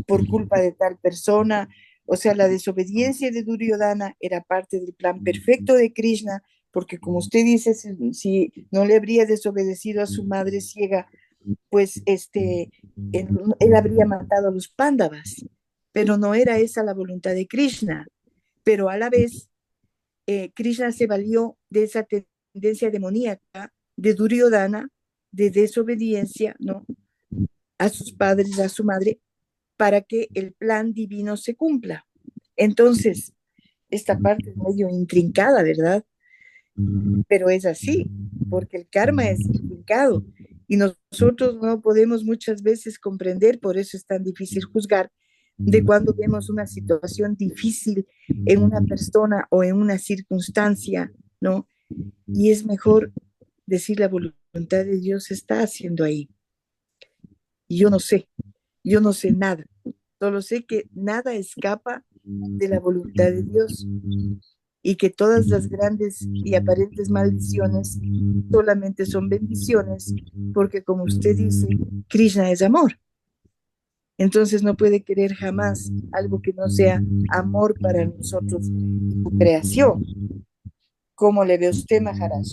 por culpa de tal persona. O sea, la desobediencia de Duryodhana era parte del plan perfecto de Krishna, porque como usted dice, si no le habría desobedecido a su madre ciega, pues él habría matado a los pándavas, pero no era esa la voluntad de Krishna. Pero a la vez, Krishna se valió de esa tendencia demoníaca de Duryodhana, de desobediencia, ¿no? A sus padres, a su madre, para que el plan divino se cumpla. Entonces, esta parte es medio intrincada, ¿verdad? Pero es así, porque el karma es intrincado y nosotros no podemos muchas veces comprender, por eso es tan difícil juzgar, de cuando vemos una situación difícil en una persona o en una circunstancia, ¿no? Y es mejor decir la voluntad de Dios está haciendo ahí. Y yo no sé nada, solo sé que nada escapa de la voluntad de Dios y que todas las grandes y aparentes maldiciones solamente son bendiciones, porque como usted dice, Krishna es amor. Entonces no puede querer jamás algo que no sea amor para nosotros y su creación. ¿Cómo le ve usted, Maharaj?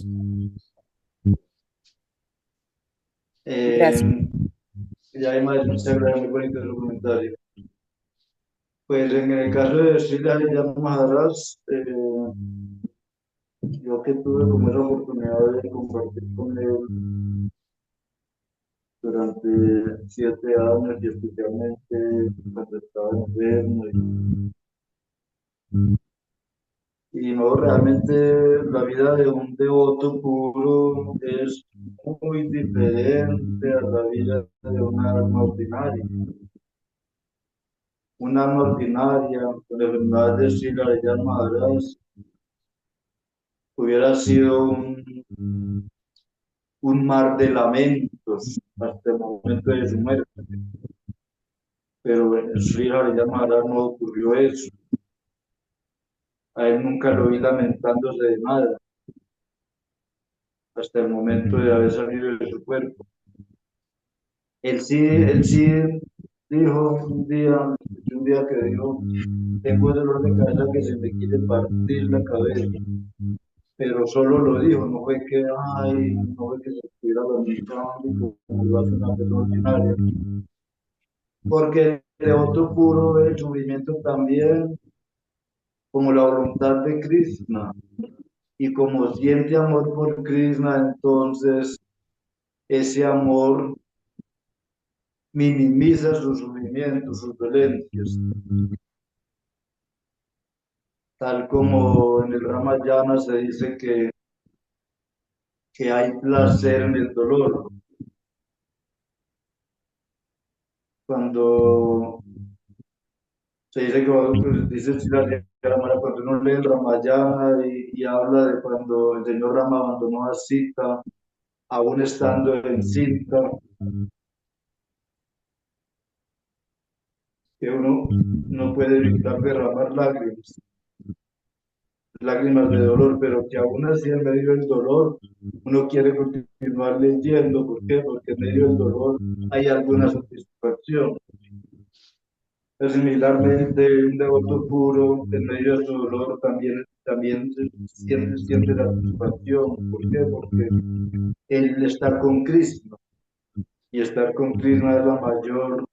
Gracias. Ya hay más, muchas gracias, muy bonito su comentario. Pues en el caso de Sri Harijan Maharaj, yo que tuve como esa oportunidad de compartir con él durante 7 años y especialmente cuando estaba enfermo Y no, realmente la vida de un devoto puro es muy diferente a la vida de una alma ordinaria. Una alma ordinaria con la enfermedad de Sila de Maharaj hubiera sido un mar de lamentos hasta el momento de su muerte. Pero en Sri Hariya Maharaj no ocurrió eso. A él nunca lo vi lamentándose de nada hasta el momento de haber salido de su cuerpo. Él sí dijo un día que dijo, tengo dolor de cabeza que se me quiere partir la cabeza, pero solo lo dijo, no fue que, ay, no fue que se estuviera lamentando como lo hace una persona ordinaria, porque el devoto puro ve el sufrimiento también como la voluntad de Krishna, y como siente amor por Krishna, entonces ese amor minimiza sus sufrimientos, sus dolencias, tal como en el Ramayana se dice que hay placer en el dolor. Cuando se dice que dice cuando uno lee el Ramayana y habla de cuando el señor Rama abandonó a Sita, aún estando en cinta, que uno no puede evitar derramar lágrimas de dolor, pero que aún así en medio del dolor uno quiere continuar leyendo. ¿Por qué? Porque en medio del dolor hay alguna satisfacción. Similarmente, un devoto puro en medio de su dolor también siente satisfacción. ¿Por qué? Porque él está con Cristo, y estar con Cristo es la mayor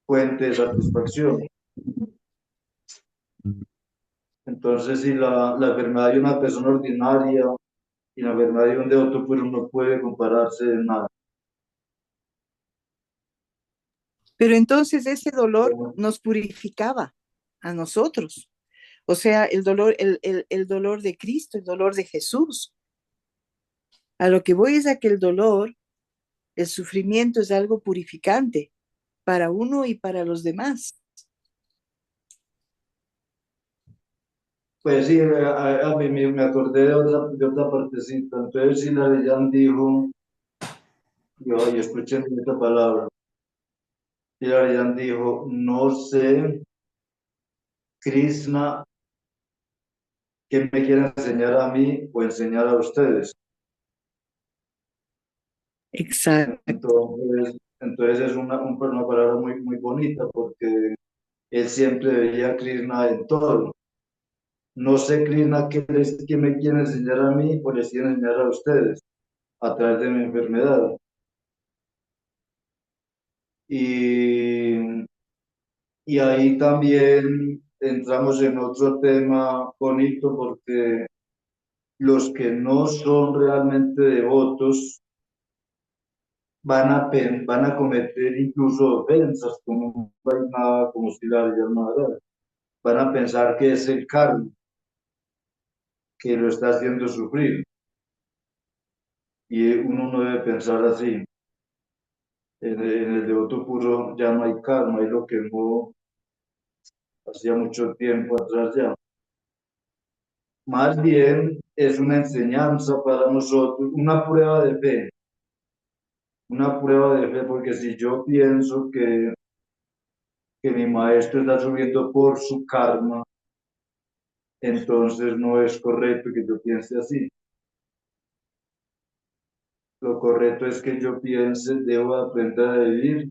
fuente de satisfacción. Entonces, si la enfermedad de una persona ordinaria y la enfermedad de un devoto puro no puede compararse en nada. Pero entonces ese dolor nos purificaba a nosotros. O sea, el dolor, el dolor de Cristo, el dolor de Jesús. A lo que voy es a que el dolor, el sufrimiento es algo purificante para uno y para los demás. Pues sí, a mí me acordé de otra partecita. Entonces, si la Leyan dijo, y escuchen esta palabra, y la Leyan dijo, no sé, Krishna, ¿qué me quiere enseñar a mí o enseñar a ustedes? Exacto. Entonces es una palabra muy, muy bonita, porque él siempre veía a Krishna en todo. No sé, Krishna, qué me quiere enseñar a mí o les quiere enseñar a ustedes a través de mi enfermedad. Y, y ahí también entramos en otro tema bonito, porque los que no son realmente devotos van a cometer incluso ofensas, como Vaishnava, como Sila Maharaj. Van a pensar que es el karma que lo está haciendo sufrir. Y uno no debe pensar así. En el devoto puro ya no hay karma, y lo quemó hacía mucho tiempo atrás ya. Más bien es una enseñanza para nosotros, una prueba de fe, porque si yo pienso que mi maestro está subiendo por su karma, entonces no es correcto que yo piense así. Lo correcto es que yo piense, debo aprender a vivir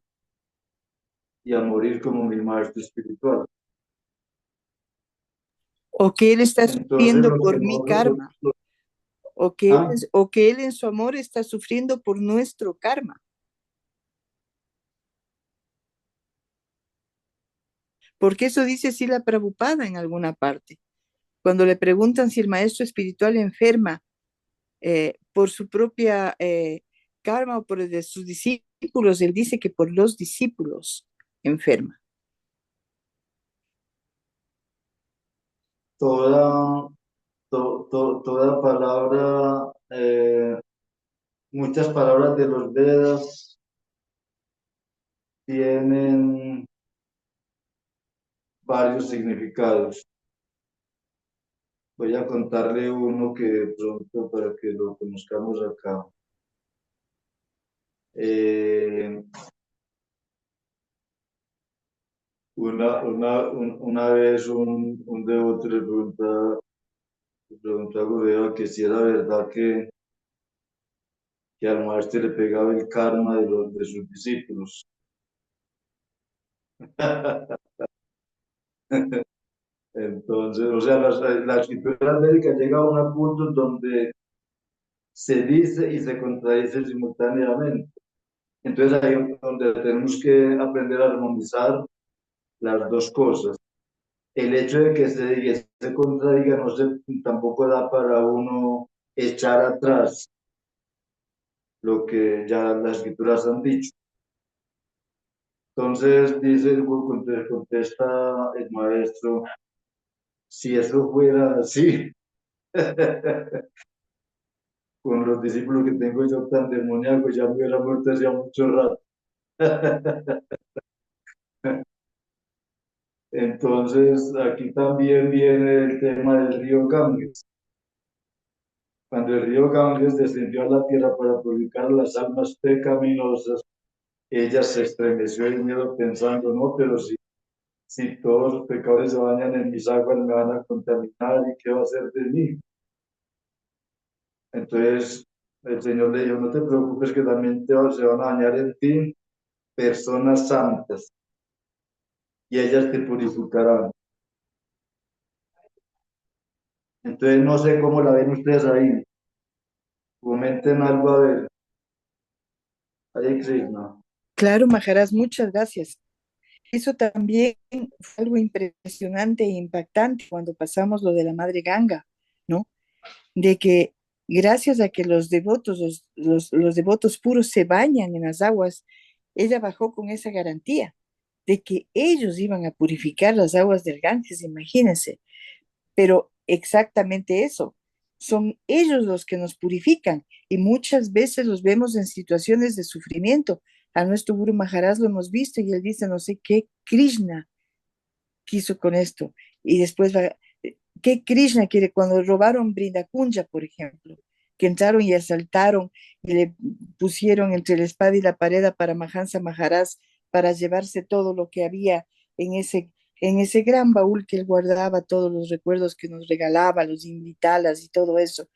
y a morir como mi maestro espiritual. O que Él está Entonces, sufriendo por mi karma. O que él en su amor está sufriendo por nuestro karma. Porque eso dice Srila Prabhupada en alguna parte. Cuando le preguntan si el maestro espiritual enferma por su propia karma o por el de sus discípulos, él dice que por los discípulos enferma. toda, toda palabra, muchas palabras de los Vedas tienen varios significados. Voy a contarle uno que de pronto para que lo conozcamos acá. Eh, una vez un devoto le preguntó a Gurudeva que si era verdad que al maestro le pegaba el karma de sus discípulos. Entonces, o sea, la escritura médica llega a un punto donde se dice y se contradice simultáneamente. Entonces ahí es donde tenemos que aprender a armonizar las dos cosas. El hecho de que se diga y se contradiga no tampoco da para uno echar atrás lo que ya las escrituras han dicho. Entonces contesta el maestro, si eso fuera así, con los discípulos que tengo yo tan demoníacos, ya me hubiera muerto hacía mucho rato. Entonces, aquí también viene el tema del río Ganges. Cuando el río Ganges descendió a la tierra para purificar las almas pecaminosas, ella se estremeció de miedo pensando, no, pero si todos los pecadores se bañan en mis aguas, me van a contaminar y qué va a hacer de mí. Entonces, el Señor le dijo, no te preocupes que también se van a bañar en ti personas santas y ellas te purificarán. Entonces, no sé cómo la ven ustedes ahí. Comenten algo a ver. Hare Krishna. Claro, Maharaj, muchas gracias. Eso también fue algo impresionante e impactante cuando pasamos lo de la Madre Ganga, ¿no? De que gracias a que los devotos, los devotos puros se bañan en las aguas, ella bajó con esa garantía de que ellos iban a purificar las aguas del Ganges, imagínense. Pero exactamente eso, son ellos los que nos purifican y muchas veces los vemos en situaciones de sufrimiento. A nuestro Guru Maharaj lo hemos visto y él dice, no sé qué Krishna quiso con esto. Y después va, ¿qué Krishna quiere? Cuando robaron Brindakunja, por ejemplo, que entraron y asaltaron y le pusieron entre la espada y la pared para Mahansa Maharaj para llevarse todo lo que había en ese gran baúl que él guardaba, todos los recuerdos que nos regalaba, los invitalas y todo eso.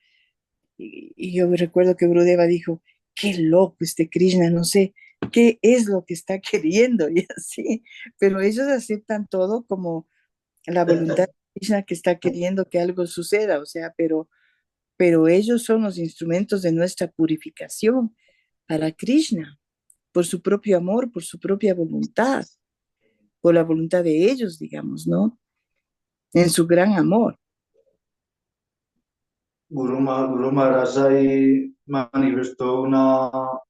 Y yo recuerdo que Brudeva dijo, qué loco este Krishna, no sé qué es lo que está queriendo y así, pero ellos aceptan todo como la voluntad de Krishna que está queriendo que algo suceda, o sea, pero ellos son los instrumentos de nuestra purificación para Krishna, por su propio amor, por su propia voluntad, por la voluntad de ellos, digamos, ¿no? En su gran amor. Guru Maharaj ahí manifestó una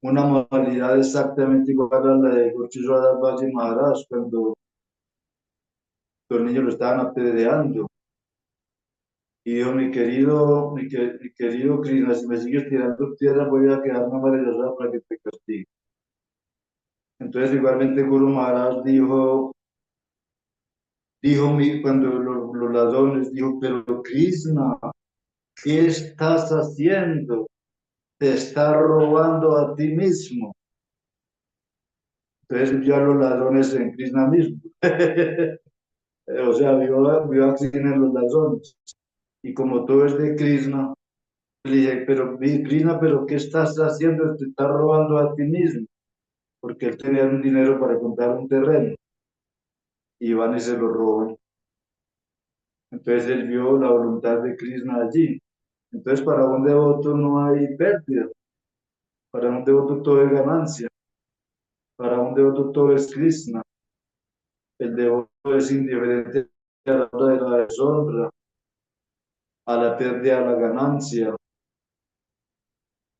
modalidad exactamente igual a la de Gochi Radha Maharaj cuando los niños lo estaban apedreando. Y dijo, mi querido Krishna, si me sigues tirando tierra, voy a quedarme maravillado para que te castigue. Entonces, igualmente, Guru Maharaj cuando los ladrones, dijo, pero Krishna, ¿qué estás haciendo? Te estás robando a ti mismo. Entonces, vio a los ladrones en Krishna mismo. O sea, vio a Krishna en los ladrones. Y como todo es de Krishna, le dije, pero Krishna, ¿pero qué estás haciendo? Te estás robando a ti mismo. Porque él tenía un dinero para comprar un terreno. Y van y se lo roban. Entonces él vio la voluntad de Krishna allí. Entonces para un devoto no hay pérdida. Para un devoto todo es ganancia. Para un devoto todo es Krishna. El devoto es indiferente a la hora de la deshonra, a la pérdida, a la ganancia,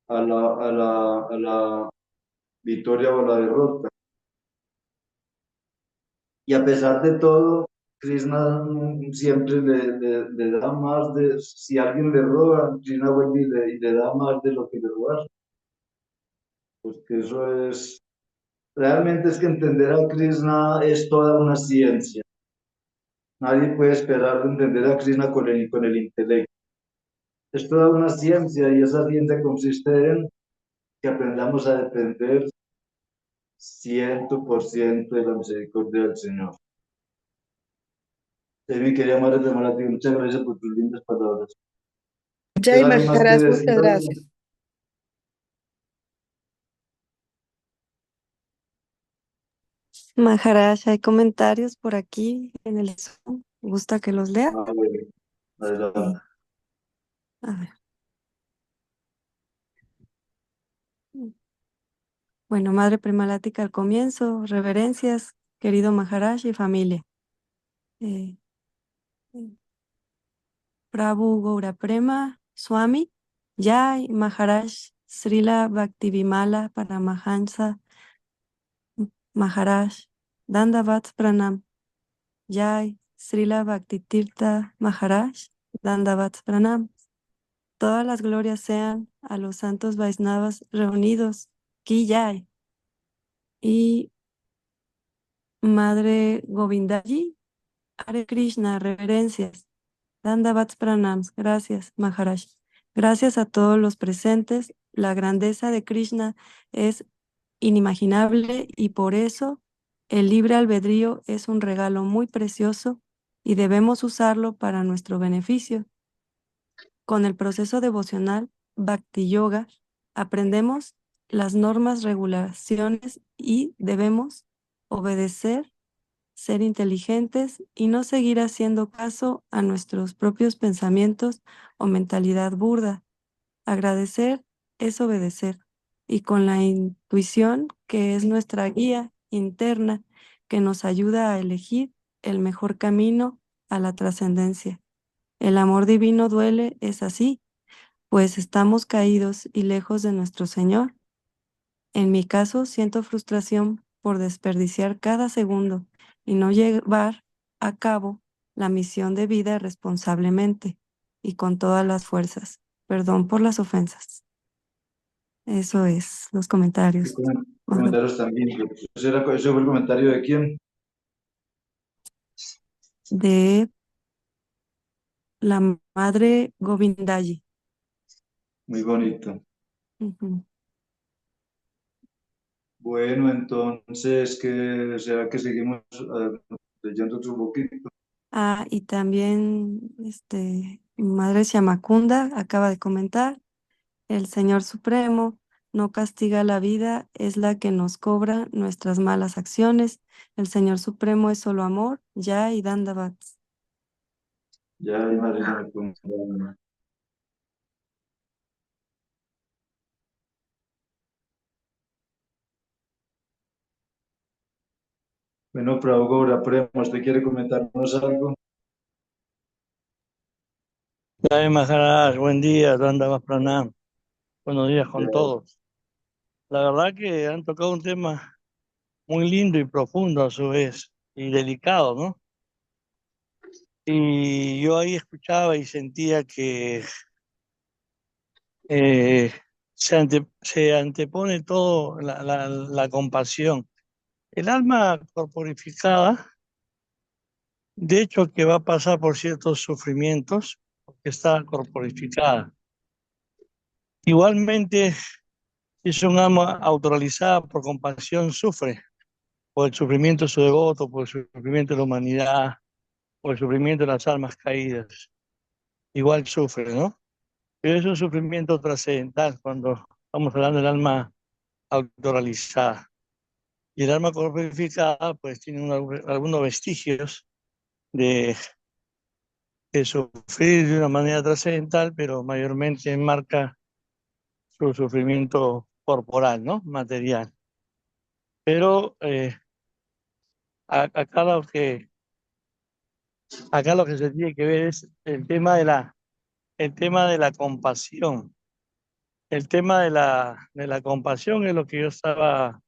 a la victoria o la derrota. Y a pesar de todo, Krishna siempre le da más de, si alguien le roba, Krishna vuelve y le da más de lo que le robaron. Pues que eso es, realmente es que entender a Krishna es toda una ciencia. Nadie puede esperar entender a Krishna con el intelecto. Es toda una ciencia y esa ciencia consiste en que aprendamos a depender 100% de la misericordia del Señor. Mi querida Madre de Malati, muchas gracias por tus lindas palabras. Jai ¿Tienes algo más que Maharaj, decir? muchas gracias. Maharaj, hay comentarios por aquí en el Zoom. ¿Gusta que los lea? Ah, bueno, adelante. A ver. Bueno, Madre Premalática al comienzo, reverencias, querido Maharaj y familia. Eh, eh, Prabhu Gaura Prema Swami, Jai Maharaj Srila Bhaktivimala Paramahansa Maharaj, Dandavat Pranam, Jai Srila Bhaktitirtha Maharaj, Dandavat Pranam. Todas las glorias sean a los santos Vaisnavas reunidos, Ki Jai. Y Madre Govindaji, Hare Krishna, reverencias. Dandavat Pranams, gracias, Maharaj. Gracias a todos los presentes. La grandeza de Krishna es inimaginable y por eso el libre albedrío es un regalo muy precioso y debemos usarlo para nuestro beneficio. Con el proceso devocional Bhakti Yoga aprendemos las normas, regulaciones y debemos obedecer, ser inteligentes y no seguir haciendo caso a nuestros propios pensamientos o mentalidad burda. Agradecer es obedecer y con la intuición que es nuestra guía interna que nos ayuda a elegir el mejor camino a la trascendencia. El amor divino duele, es así, pues estamos caídos y lejos de nuestro Señor. En mi caso, siento frustración por desperdiciar cada segundo y no llevar a cabo la misión de vida responsablemente y con todas las fuerzas. Perdón por las ofensas. Eso es, los comentarios. Ajá. Comentarios también. ¿Ese fue el comentario de quién? De la madre Govindaji. Muy bonito. Ujú. Bueno, entonces, ¿será que seguimos leyendo otro poquito? Ah, y también Madre Shyamakunda acaba de comentar, el Señor Supremo no castiga la vida, es la que nos cobra nuestras malas acciones. El Señor Supremo es solo amor, ya y Dandavat. Ya hay Madre ya me preguntaron. Bueno, Prabhu Gaura Prema, ¿usted quiere comentarnos algo? Jai Maharaj, buen día, Dandava Pranam. Buenos días con todos. La verdad que han tocado un tema muy lindo y profundo a su vez, y delicado, ¿no? Y yo ahí escuchaba y sentía que se antepone todo la compasión. El alma corporificada, de hecho, que va a pasar por ciertos sufrimientos, porque está corporificada. Igualmente, si es un alma autorrealizada por compasión, sufre por el sufrimiento de su devoto, por el sufrimiento de la humanidad, por el sufrimiento de las almas caídas. Igual sufre, ¿no? Pero es un sufrimiento trascendental cuando estamos hablando del alma autorrealizada. Y el alma corporificada, pues tiene algunos vestigios de, de sufrir de una manera trascendental, pero mayormente marca su sufrimiento corporal, ¿no? Material. Pero acá acá lo que se tiene que ver es el tema de la compasión. El tema de la compasión es lo que yo estaba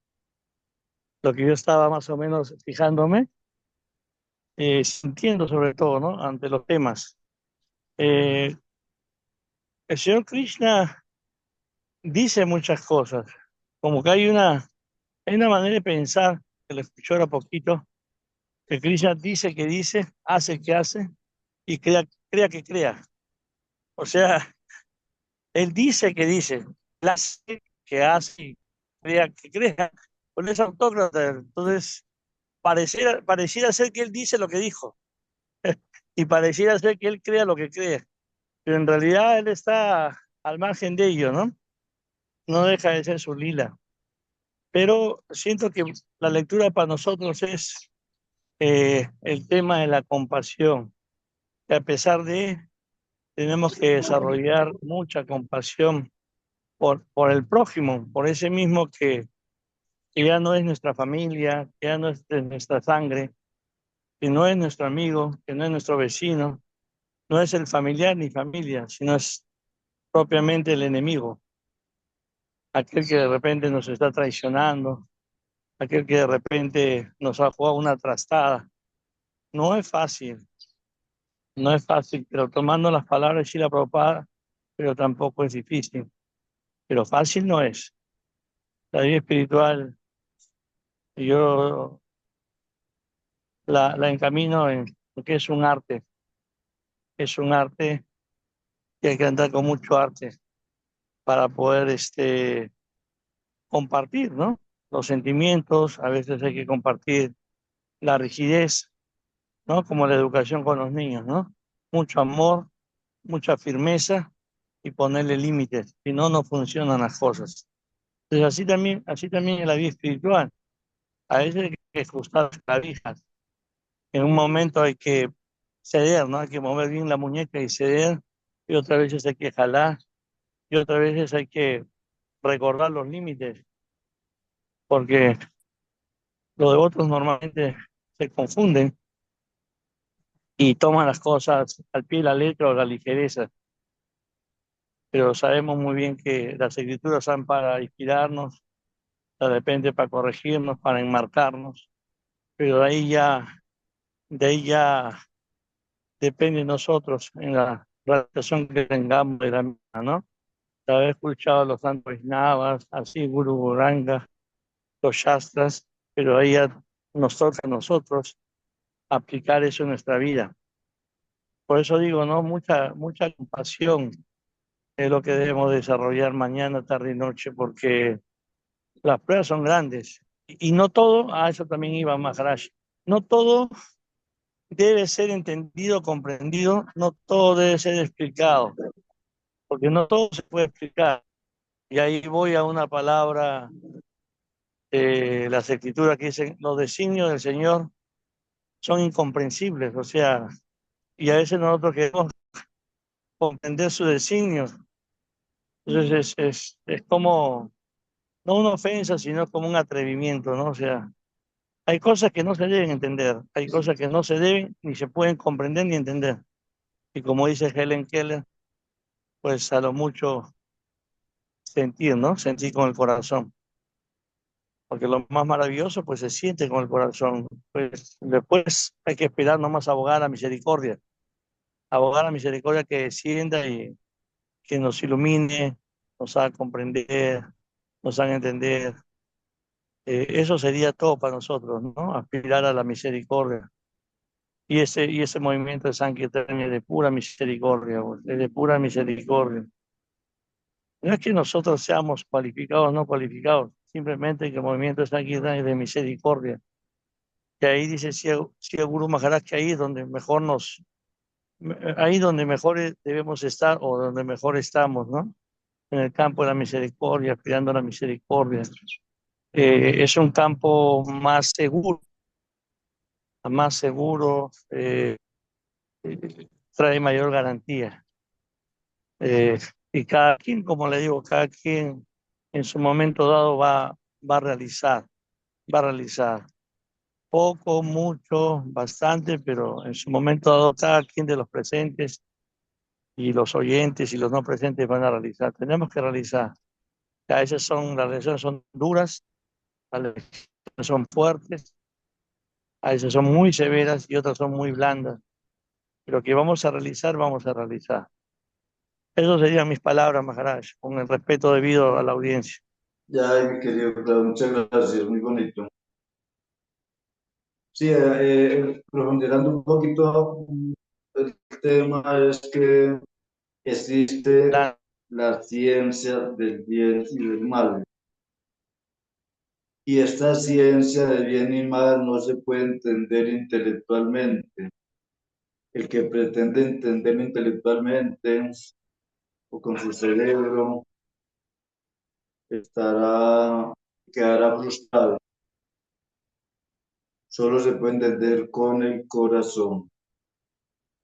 más o menos fijándome, sintiendo sobre todo, ¿no? Ante los temas. Eh, el Señor Krishna dice muchas cosas, como que hay una manera de pensar, que lo escuché ahora poquito, que Krishna dice que dice, hace que hace y crea que crea. O sea, él dice que dice, él hace que hace y crea que crea. Con ese autócrata, entonces pareciera ser que él dice lo que dijo y pareciera ser que él crea lo que cree, pero en realidad él está al margen de ello, ¿no? No deja de ser su lila. Pero siento que la lectura para nosotros es el tema de la compasión, que a pesar de tenemos que desarrollar mucha compasión por el prójimo, por ese mismo que ya no es nuestra familia, que ya no es de nuestra sangre, que no es nuestro amigo, que no es nuestro vecino, no es el familiar ni familia, sino es propiamente el enemigo, aquel que de repente nos está traicionando, aquel que de repente nos ha jugado una trastada. No es fácil, no es fácil, pero tomando las palabras de la Prabhupada, pero tampoco es difícil. Pero fácil no es. La vida espiritual, yo la encamino en lo que es un arte que hay que andar con mucho arte para poder compartir, ¿no? Los sentimientos, a veces hay que compartir la rigidez, ¿no? Como la educación con los niños, ¿no? Mucho amor, mucha firmeza y ponerle límites, si no, no funcionan las cosas. Entonces, así también en la vida espiritual. A veces hay que ajustar las clavijas. En un momento hay que ceder, ¿no? Hay que mover bien la muñeca y ceder, y otras veces hay que jalar, y otras veces hay que recordar los límites, porque los devotos normalmente se confunden y toman las cosas al pie de la letra o a la ligereza, pero sabemos muy bien que las escrituras están para inspirarnos, de repente para corregirnos, para enmarcarnos, pero de ahí ya depende de nosotros en la relación que tengamos de la misma, ¿no? De haber escuchado a los santos Vaishnavas, así Guru Goranga, los Shastras, pero ahí ya nos toca a nosotros aplicar eso en nuestra vida. Por eso digo, ¿no? Mucha compasión es lo que debemos desarrollar mañana, tarde y noche, porque las pruebas son grandes. Y no todo, a eso también iba Maharaj, no todo debe ser entendido, comprendido, no todo debe ser explicado, porque no todo se puede explicar. Y ahí voy a una palabra de las escrituras que dicen, los designios del Señor son incomprensibles, o sea, y a veces nosotros queremos comprender sus designios. Entonces es como, no una ofensa, sino como un atrevimiento, ¿no? O sea, hay cosas que no se deben entender, hay cosas que no se deben ni se pueden comprender ni entender. Y como dice Helen Keller, pues a lo mucho sentir, ¿no? Sentir con el corazón. Porque lo más maravilloso, pues se siente con el corazón. Pues después hay que esperar nomás abogar a la misericordia. Abogar a la misericordia que descienda y que nos ilumine, nos haga comprender, nos haga entender. Eso sería todo para nosotros, ¿no? Aspirar a la misericordia. Y ese movimiento de Sankirtan es de pura misericordia, es de pura misericordia. No es que nosotros seamos cualificados o no cualificados, simplemente que el movimiento de Sankirtan es de misericordia. Que ahí dice si Guru Maharaj, que ahí es donde mejor ahí donde mejor debemos estar o donde mejor estamos, ¿no? En el campo de la misericordia, aspirando a la misericordia. Es un campo más seguro, trae mayor garantía. Y cada quien, como le digo, cada quien en su momento dado va a realizar, va a realizar poco, mucho, bastante, pero en su momento dado cada quien de los presentes y los oyentes y los no presentes van a realizar. Tenemos que realizar. A veces las lecciones son duras, las lecciones son fuertes, A veces son muy severas y otras son muy blandas. Pero que vamos a realizar, vamos a realizar. Esas serían mis palabras, Maharaj, con el respeto debido a la audiencia. Ya, mi querido Claudio, muchas gracias, muy bonito. Sí, profundizando un poquito, el tema es que existe La- la ciencia del bien y del mal. Y esta ciencia del bien y mal no se puede entender intelectualmente. El que pretende entender intelectualmente o con su cerebro quedará frustrado. Solo se puede entender con el corazón.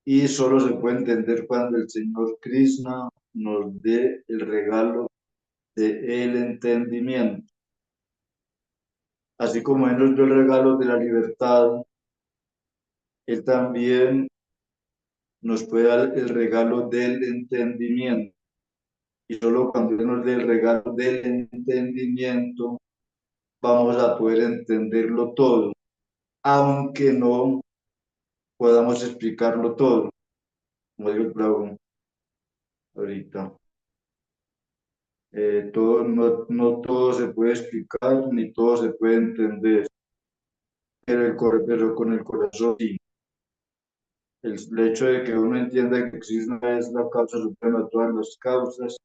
Y solo se puede entender cuando el Señor Krishna nos dé el regalo del entendimiento. Así como Él nos dio el regalo de la libertad, Él también nos puede dar el regalo del entendimiento. Y solo cuando Él nos dé el regalo del entendimiento, vamos a poder entenderlo todo, aunque no podamos explicarlo todo, como dijo el Prabhu ahorita. No todo se puede explicar, ni todo se puede entender, pero con el corazón sí. El hecho de que uno entienda que Krishna es la causa suprema de todas las causas,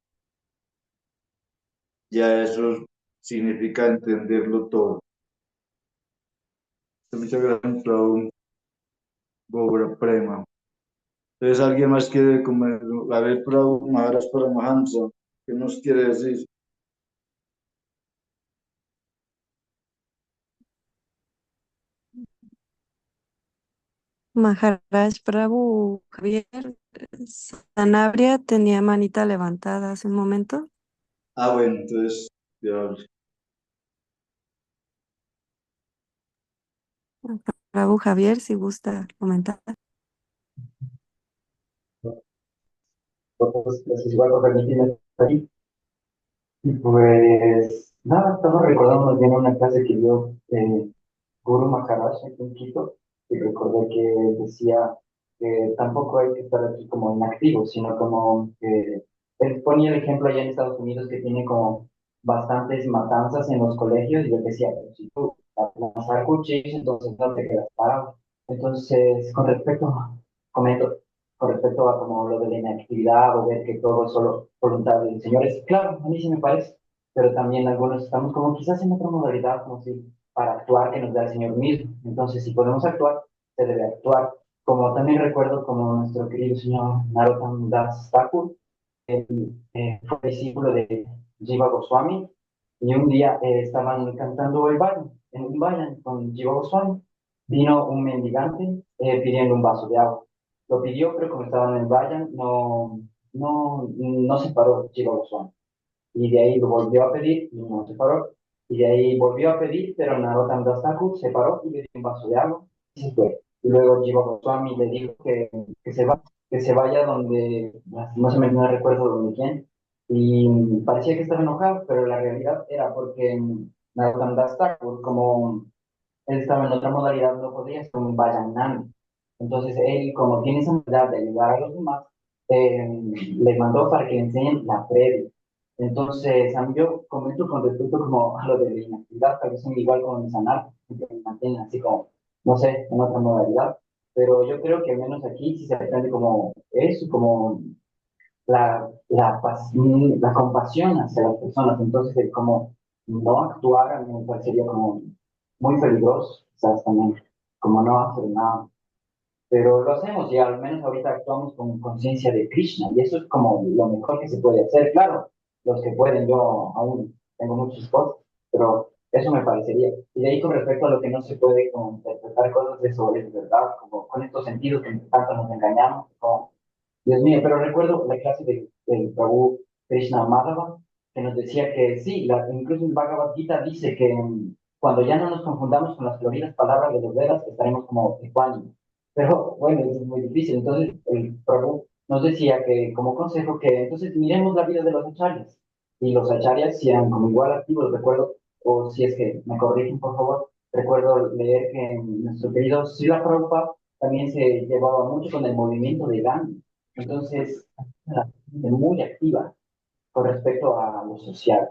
ya eso significa entenderlo todo. Muchas gracias, Prabhu. Bobra Prema. Entonces, ¿alguien más quiere comer? A ver, Prabhu Maharaj Paramahansa, ¿qué nos quiere decir? Maharaj Prabhu Javier Sanabria tenía manita levantada hace un momento. Ah, bueno, entonces, ya, Prabhu Javier, si gusta comentar. Pues igual por permitirme estar aquí. Y pues nada, estamos recordando más bien una clase que dio Guru Maharaj aquí en Quito, y recordé que decía que tampoco hay que estar aquí como inactivos, sino como que él ponía el ejemplo allá en Estados Unidos que tiene como bastantes matanzas en los colegios, y yo decía, pero si tú lanzar cuchillos, entonces no te quedas parado. Entonces, comento, con respecto a como lo de la inactividad o ver que todo es solo voluntad del Señor, es claro, a mí sí me parece, pero también algunos estamos como quizás en otra modalidad, como si para actuar que nos da el Señor mismo. Entonces, si podemos actuar, se debe actuar. Como también recuerdo como nuestro querido Señor Narottam Das Thakur, fue discípulo de Jiva Goswami, y un día estaban cantando el Vayan, en un Vayan con Jiva Goswami. Vino un mendigante pidiendo un vaso de agua. Lo pidió, pero como estaban en el Vayan, no se paró Jiva Goswami. Y de ahí lo volvió a pedir y no se paró. Y de ahí volvió a pedir, pero Narottam Das Thakur se paró y le dio un vaso de agua y se fue. Y luego Jiva Goswami le dijo que se vaya donde, no recuerdo donde quién, y parecía que estaba enojado, pero la realidad era porque Narottam Das Thakur, como él estaba en otra modalidad, no podía ser un Vayanami. Entonces él, como tiene esa modalidad de ayudar a los demás, les mandó para que le enseñen la previa. Entonces, a mí yo comento con respecto como a lo de la inactividad, tal vez son igual como en sanar, que me mantienen así como, no sé, en otra modalidad, pero yo creo que al menos aquí sí se aprende como eso, como la compasión hacia las personas. Entonces, el como no actuar a mí me parecería como muy peligroso, quizás también, como no hacer nada. Pero lo hacemos y al menos ahorita actuamos con conciencia de Krishna, y eso es como lo mejor que se puede hacer. Claro, los que pueden, yo aún tengo muchos cosas, pero eso me parecería. Y de ahí con respecto a lo que no se puede como interpretar cosas de eso es verdad, como con estos sentidos que tanto nos engañamos, como Dios mío. Pero recuerdo la clase del Prabhu Krishna Madhava, que nos decía que sí, incluso el Bhagavad Gita dice que cuando ya no nos confundamos con las floridas palabras de los Vedas, estaremos como ecuánimes. Pero bueno, eso es muy difícil. Entonces, el Prabhu nos decía que, como consejo, que entonces miremos la vida de los acharyas. Y los acharyas sean como igual activos, recuerdo, o si es que me corrigen, por favor, recuerdo leer que nuestro querido Srila Prabhupada también se llevaba mucho con el movimiento de Gandhi. Entonces, la gente muy activa con respecto a lo social.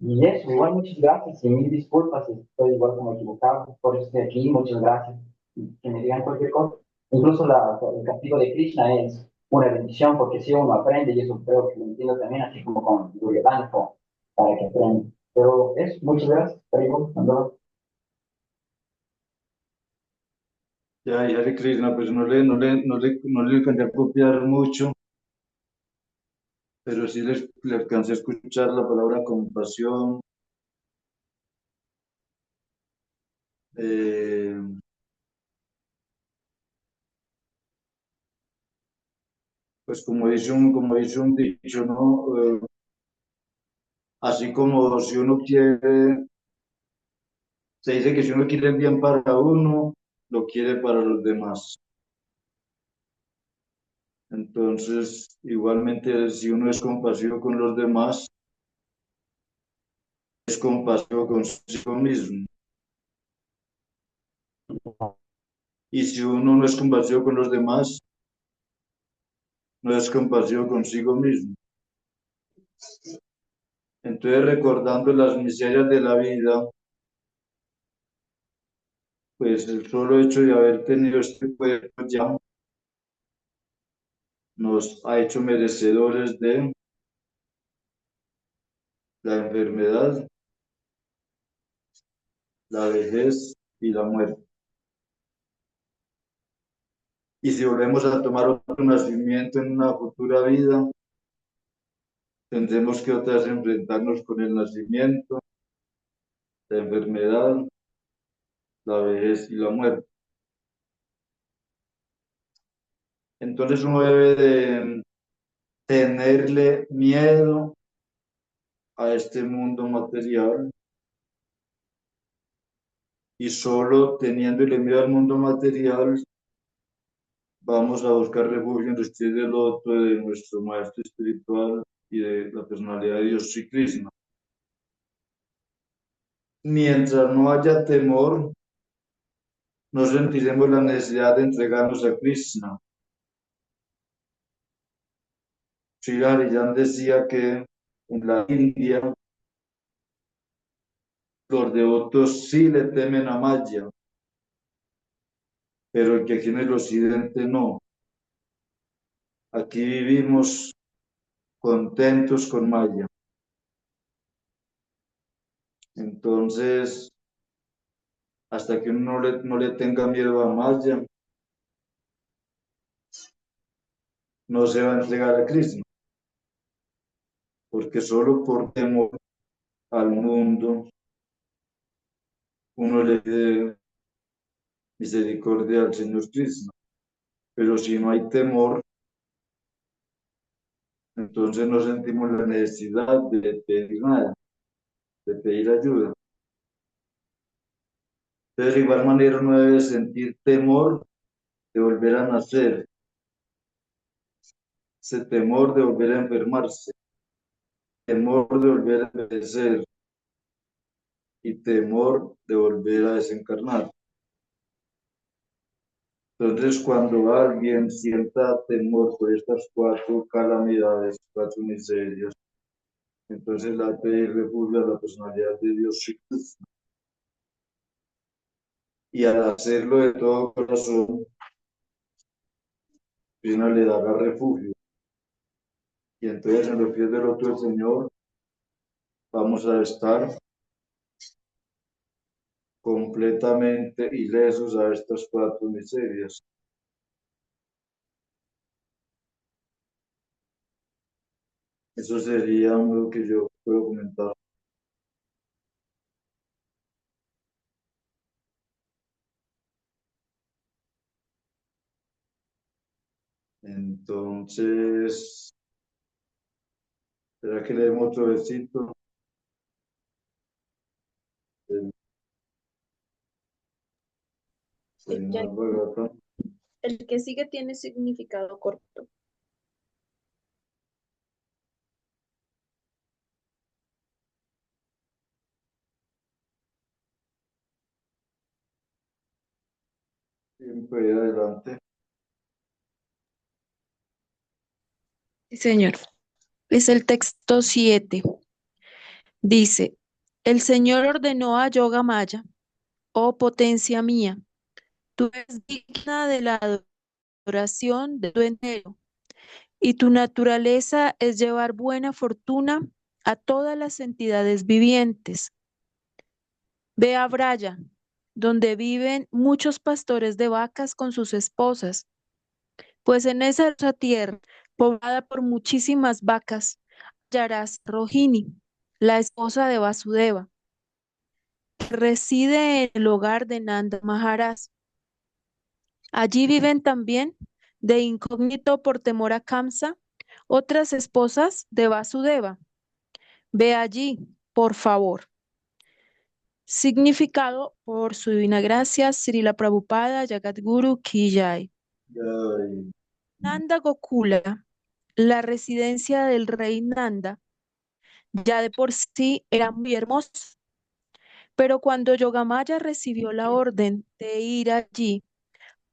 Y eso, igual muchas gracias y mil disculpas si estoy igual como equivocado, por eso estoy aquí, muchas gracias. Y que me digan cualquier cosa. Incluso el castigo de Krishna es una bendición porque si uno aprende, y eso creo que lo entiendo también, así como con Duryodhana, para que aprenda. Pero eso, muchas gracias. Prego, Andorra. Ya, y Hare Krishna, pues no le alcancé a copiar mucho, pero sí le alcancé a escuchar la palabra compasión. eh, pues como dice un dicho, ¿no? Así como si uno quiere, se dice que si uno quiere el bien para uno, lo quiere para los demás. Entonces, igualmente, si uno es compasivo con los demás, es compasivo consigo mismo. Y si uno no es compasivo con los demás, no es compasivo consigo mismo. Entonces, recordando las miserias de la vida, pues el solo hecho de haber tenido este cuerpo ya nos ha hecho merecedores de la enfermedad, la vejez y la muerte. Y si volvemos a tomar otro nacimiento en una futura vida, tendremos que otra vez enfrentarnos con el nacimiento, la enfermedad, la vejez y la muerte. Entonces uno debe de tenerle miedo a este mundo material y solo teniéndole miedo al mundo material vamos a buscar refugio en los pies del loto de nuestro maestro espiritual y de la personalidad de Dios Sri Krishna. Mientras no haya temor, no sentiremos la necesidad de entregarnos a Krishna. Sri Harijan decía que en la India los devotos sí le temen a Maya, pero que aquí en el occidente no. Aquí vivimos contentos con Maya. Entonces, hasta que uno no le tenga miedo a Maya, no se va a entregar a Krishna, porque solo por temor al mundo uno le pide misericordia al Señor Krishna. Pero si no hay temor, entonces no sentimos la necesidad de pedir nada, de pedir ayuda. Entonces, de igual manera, uno debe sentir temor de volver a nacer, ese temor de volver a enfermarse, temor de volver a envejecer y temor de volver a desencarnar. Entonces, cuando alguien sienta temor por estas cuatro calamidades, cuatro miserias, entonces la pedir refugio a la personalidad de Dios Shri Krishna. Y al hacerlo de todo corazón, Krishna le dará refugio. Y entonces en los pies del otro Señor vamos a estar completamente ilesos a estas cuatro miserias. Eso sería algo que yo puedo comentar. Entonces, ¿será que leemos otro versito? El Ya, Srimad Bhagavatam. el que sigue tiene significado corto. puede ir adelante. Sí, señor. Es el texto 7. Dice, el Señor ordenó a Yoga Maya, oh potencia mía, tú eres digna de la adoración de tu entero, y tu naturaleza es llevar buena fortuna a todas las entidades vivientes. Ve a Braya, donde viven muchos pastores de vacas con sus esposas, pues en esa hermosa tierra, poblada por muchísimas vacas, hallarás a Rohini, la esposa de Vasudeva, que reside en el hogar de Nanda Maharaj. Allí viven también, de incógnito por temor a Kamsa, otras esposas de Vasudeva. Ve allí, por favor. Significado por su divina gracia, Srila Prabhupada Jagadguru Ki Jai. Jai. Nanda Gokula, la residencia del rey Nanda, ya de por sí era muy hermosa, pero cuando Yogamaya recibió la orden de ir allí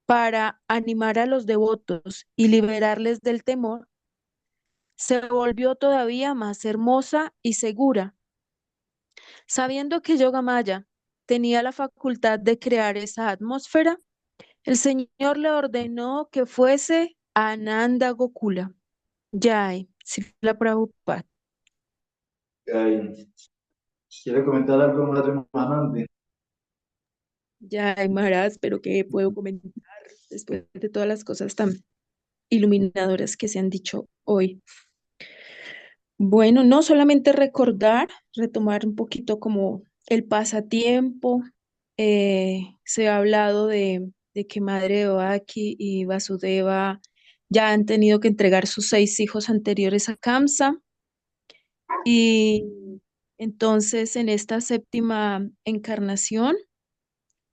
para animar a los devotos y liberarles del temor, se volvió todavía más hermosa y segura. Sabiendo que Yogamaya tenía la facultad de crear esa atmósfera, el Señor le ordenó que fuese a Ananda Gokula. Jai, Srila Prabhupada. Jai. ¿Quiere comentar algo más de Mahanandi? Jai Maharaj, pero ¿qué puedo comentar después de todas las cosas tan iluminadoras que se han dicho hoy? Bueno, no solamente recordar, retomar un poquito como el pasatiempo. Se ha hablado de que Madre Devaki y Vasudeva ya han tenido que entregar sus 6 hijos anteriores a Kamsa. Y entonces en esta séptima encarnación,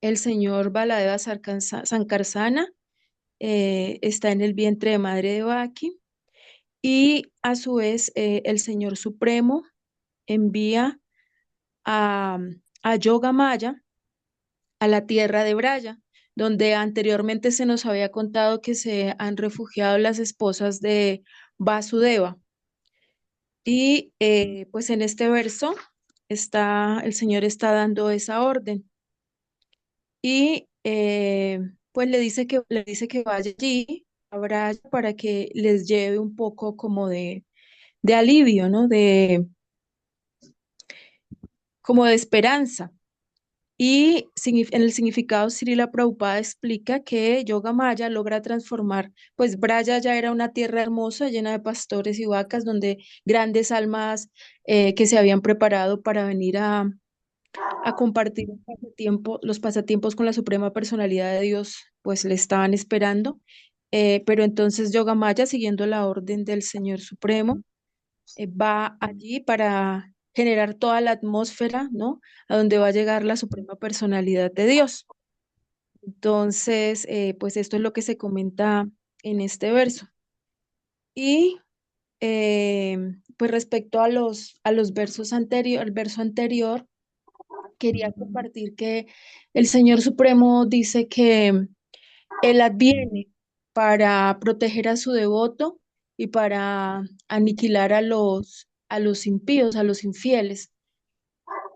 el señor Baladeva Sankarsana está en el vientre de Madre Devaki. Y a su vez, el Señor Supremo envía a, a Yogamaya a la tierra de Braya, donde anteriormente se nos había contado que se han refugiado las esposas de Vasudeva. Y pues en este verso el Señor está dando esa orden. Y pues le dice que vaya allí a Braya para que les lleve un poco como de alivio, ¿no? Como de esperanza. Y en el significado, Srila Prabhupada explica que Yoga Maya logra transformar, pues Braya ya era una tierra hermosa, llena de pastores y vacas, donde grandes almas que se habían preparado para venir a compartir los pasatiempos con la Suprema Personalidad de Dios, pues le estaban esperando. Pero entonces Yoga Maya, siguiendo la orden del Señor Supremo, va allí para generar toda la atmósfera, ¿no? A donde va a llegar la Suprema Personalidad de Dios. Entonces, pues esto es lo que se comenta en este verso. Y pues respecto a los versos al verso anterior, quería compartir que el Señor Supremo dice que Él adviene para proteger a su devoto y para aniquilar a los impíos, a los infieles.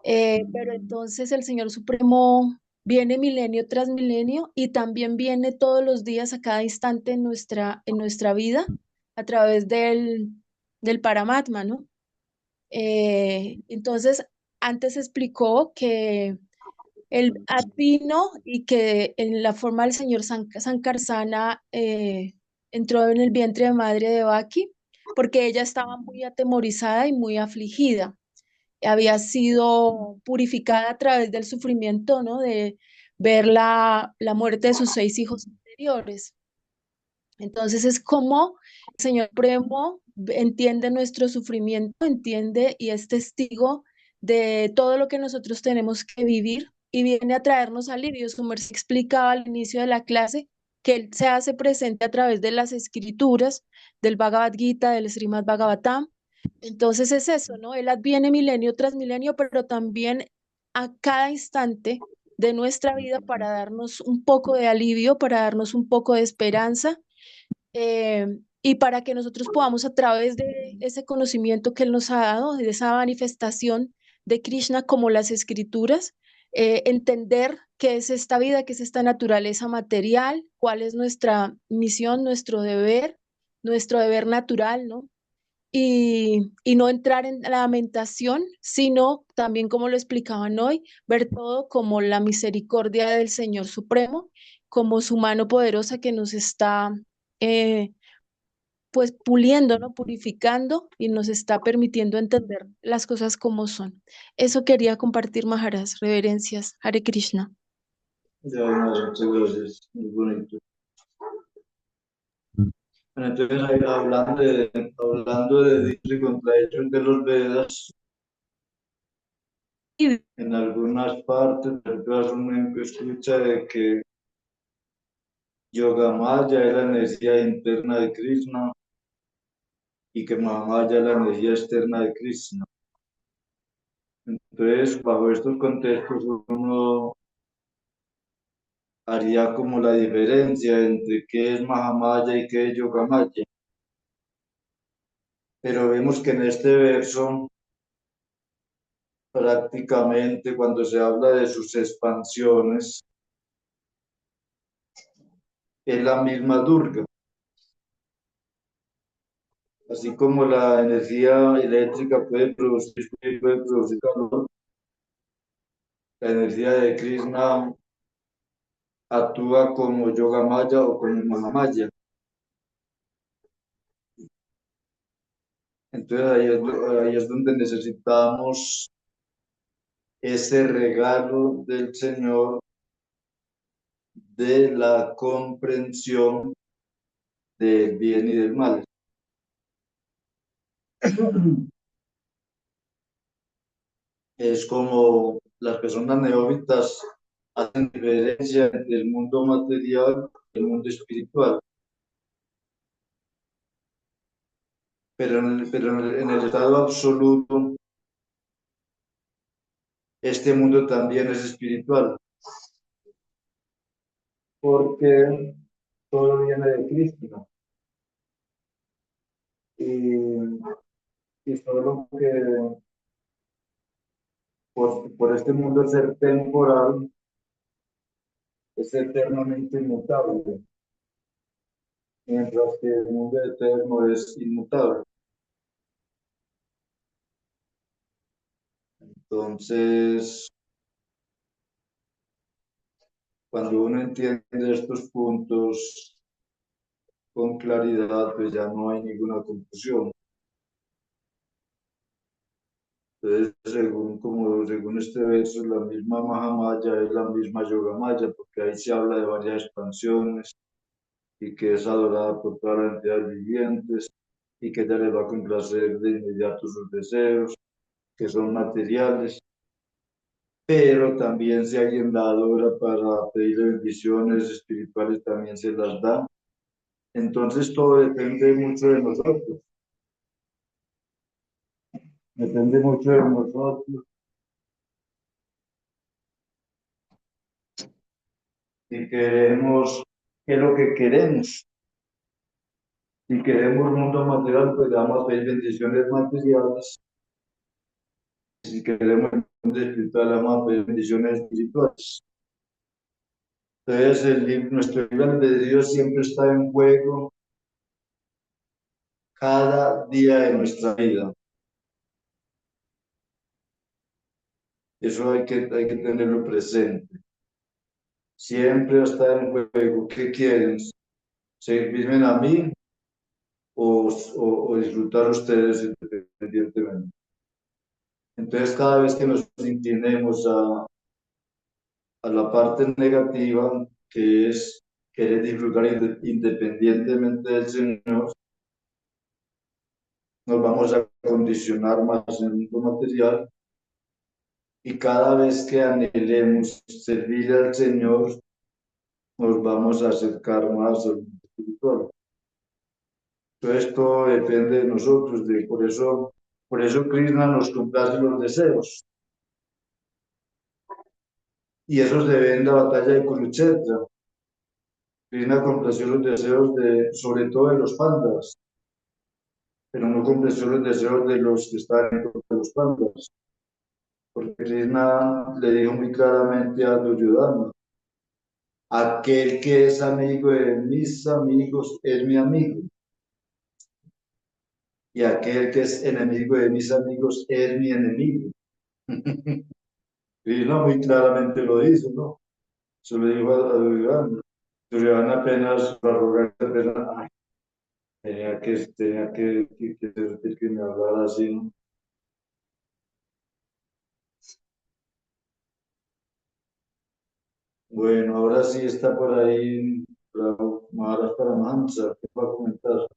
Pero entonces el Señor Supremo viene milenio tras milenio y también viene todos los días, a cada instante en nuestra vida, a través del Paramatma, ¿no? Entonces, antes explicó que él vino y que en la forma del señor Sankarsana entró en el vientre de madre de Baki porque ella estaba muy atemorizada y muy afligida. Había sido purificada a través del sufrimiento, ¿no? De ver la muerte de sus 6 hijos anteriores. Entonces es como el Señor Supremo entiende nuestro sufrimiento, entiende y es testigo de todo lo que nosotros tenemos que vivir y viene a traernos alivio. Su merced explicaba al inicio de la clase que Él se hace presente a través de las escrituras, del Bhagavad Gita, del Srimad Bhagavatam. Entonces es eso, ¿no? Él adviene milenio tras milenio, pero también a cada instante de nuestra vida para darnos un poco de alivio, para darnos un poco de esperanza, y para que nosotros podamos a través de ese conocimiento que Él nos ha dado, de esa manifestación de Krishna como las escrituras, entender qué es esta vida, qué es esta naturaleza material, cuál es nuestra misión, nuestro deber natural, ¿no? Y no entrar en la lamentación, sino también, como lo explicaban hoy, ver todo como la misericordia del Señor Supremo, como su mano poderosa que nos está pues puliendo, ¿no? Purificando y nos está permitiendo entender las cosas como son. Eso quería compartir, Maharaj. Reverencias. Hare Krishna. Ya, muchas gracias. Muy bonito. Bueno, entonces, ahí hablando de dichos y contradichos de los Vedas, Y en algunas partes, por ejemplo, uno escucha de que Yogamaya es la energía interna de Krishna y que Mahamaya es la energía externa de Krishna. Entonces, bajo estos contextos, uno haría como la diferencia entre qué es Mahamaya y qué es Yogamaya. Pero vemos que en este verso, prácticamente cuando se habla de sus expansiones, es la misma Durga. Así como la energía eléctrica puede producir calor, la energía de Krishna actúa como Yogamaya o como Mahamaya. Entonces ahí es donde necesitamos ese regalo del Señor de la comprensión del bien y del mal. Es como las personas neófitas hacen diferencia entre el mundo material y el mundo espiritual, pero en el estado absoluto, este mundo también es espiritual, porque todo viene de Cristo. Y solo que por este mundo ser temporal es eternamente inmutable, mientras que el mundo eterno es inmutable. Entonces, cuando uno entiende estos puntos con claridad, pues ya no hay ninguna confusión. Entonces, según este verso, la misma Mahamaya es la misma Yogamaya, porque ahí se habla de varias expansiones y que es adorada por todas las entidades vivientes y que ella le va a complacer de inmediato sus deseos, que son materiales, pero también si alguien la adora para pedir bendiciones espirituales, también se las da. Entonces todo depende mucho de nosotros, depende mucho de nosotros. Si queremos, ¿qué es lo que queremos? Si queremos un mundo material, pues vamos a pedir bendiciones materiales. Si queremos un mundo espiritual, vamos a pedir bendiciones espirituales. Entonces, nuestro libre albedrío siempre está en juego cada día de nuestra vida. Eso hay que tenerlo presente. Siempre está en juego. ¿Qué quieren? ¿Servirme a mí o disfrutar ustedes independientemente? Entonces, cada vez que nos inclinemos a la parte negativa, que es querer disfrutar independientemente del Señor, nos vamos a condicionar más en el mundo material y cada vez que anhelemos servir al Señor, nos vamos a acercar más al mundo espiritual. Entonces todo depende de nosotros, por eso Krishna nos complace los deseos. Y eso se ve en la batalla de Kurukshetra. Krishna complació los deseos sobre todo de los pandas, pero no complació los deseos de los que estaban en contra de los pandas, porque Krishna le dijo muy claramente a Duryodhana: aquel que es amigo de mis amigos es mi amigo, y aquel que es enemigo de mis amigos es mi enemigo. Krishna muy claramente lo dice, ¿no? Se lo dijo a Duryodhana. Duryodhana apenas, la arrogancia apenas, ay, tenía que me hablara así, ¿no? Bueno, ahora sí está por ahí Maharaj Paramahansa, ¿qué va a comentar?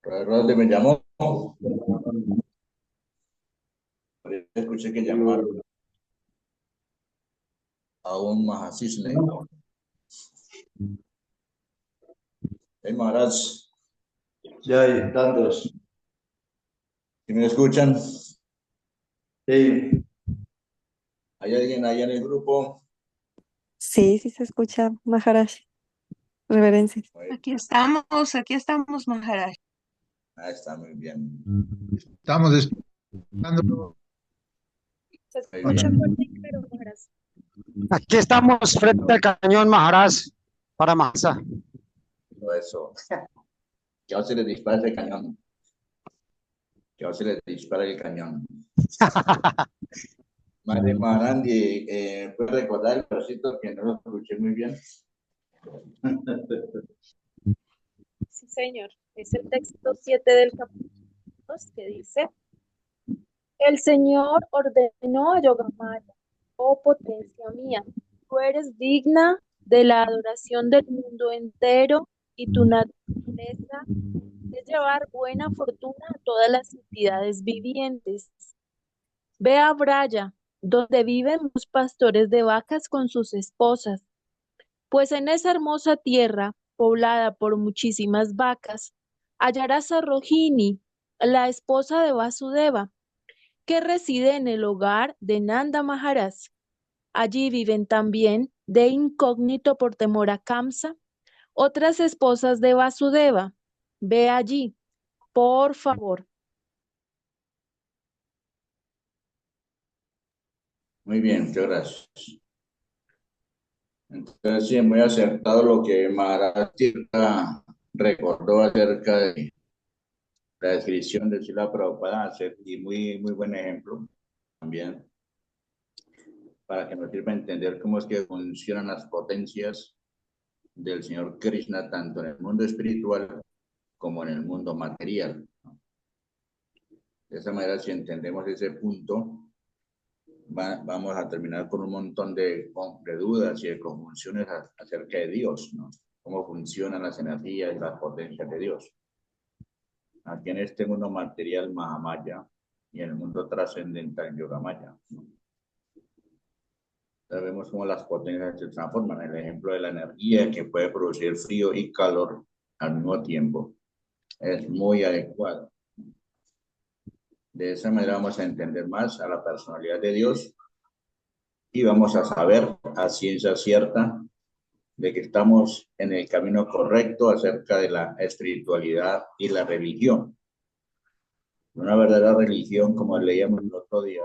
¿Dónde me llamó? Escuché que llamaron a un Mahasisle. Hey, Maharaj, Ya hay tantos. ¿sí me escuchan? Sí, ¿Hay alguien allá en el grupo? Sí, sí se escucha, Maharaj. Reverencias. Aquí estamos, Maharaj. Ah, está muy bien. Estamos esperando. Se Muy escucha bien. fuerte y claro, Maharaj. Aquí estamos frente al cañón Maharaj para Mansa. Eso. Que ahora se le dispara ese cañón. Que ahora se le dispara el cañón. Madre Marandi, ¿puede recordar el versito que no lo escuché muy bien? Sí, señor. Es el texto 7 del capítulo 2 que dice: el Señor ordenó a Yogamaya: oh potencia mía, tú eres digna de la adoración del mundo entero, y tu naturaleza es llevar buena fortuna a todas las entidades vivientes. Ve a Braya, donde viven los pastores de vacas con sus esposas, pues en esa hermosa tierra, poblada por muchísimas vacas, hallarás a Rohini, la esposa de Vasudeva, que reside en el hogar de Nanda Maharaj. Allí viven también, de incógnito por temor a Kamsa, otras esposas de Vasudeva. Ve allí, por favor. Muy bien, muchas gracias. Entonces, sí, muy acertado lo que Maharaj Tirtha recordó acerca de la descripción de Srila Prabhupada, y muy buen ejemplo también, para que nos sirva a entender cómo es que funcionan las potencias del Señor Krishna, tanto en el mundo espiritual como en el mundo material. De esa manera, si entendemos ese punto, vamos a terminar con un montón de dudas y de confusiones acerca de Dios, ¿no? Cómo funcionan las energías y las potencias de Dios. Aquí en este mundo material, Mahamaya, y en el mundo trascendental, Yogamaya, ¿no? Vemos cómo las potencias se transforman. El ejemplo de la energía que puede producir frío y calor al mismo tiempo es muy adecuado. De esa manera vamos a entender más a la personalidad de Dios y vamos a saber a ciencia cierta de que estamos en el camino correcto acerca de la espiritualidad y la religión. Una verdadera religión, como leíamos el otro día,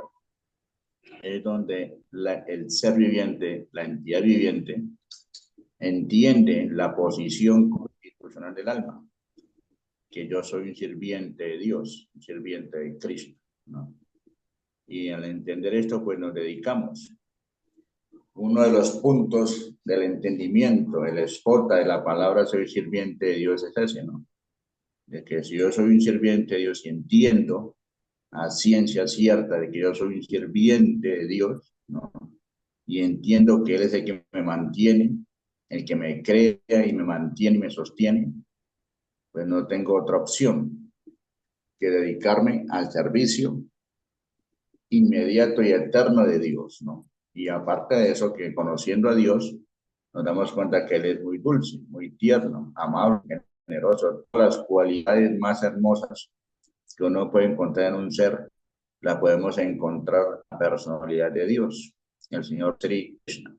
es donde el ser viviente, la entidad viviente, entiende la posición constitucional del alma, que yo soy un sirviente de Dios, un sirviente de Cristo, ¿no? Y al entender esto, pues nos dedicamos. Uno de los puntos del entendimiento, el espota de la palabra soy sirviente de Dios es ese, ¿no? De que si yo soy un sirviente de Dios y entiendo a ciencia cierta de que yo soy un sirviente de Dios, ¿no? Y entiendo que Él es el que me mantiene, el que me crea y me mantiene y me sostiene, pues no tengo otra opción que dedicarme al servicio inmediato y eterno de Dios, ¿no? Y aparte de eso, que conociendo a Dios, nos damos cuenta que Él es muy dulce, muy tierno, amable, generoso. Todas las cualidades más hermosas que uno puede encontrar en un ser, la podemos encontrar en la personalidad de Dios, el Señor Sri Krishna.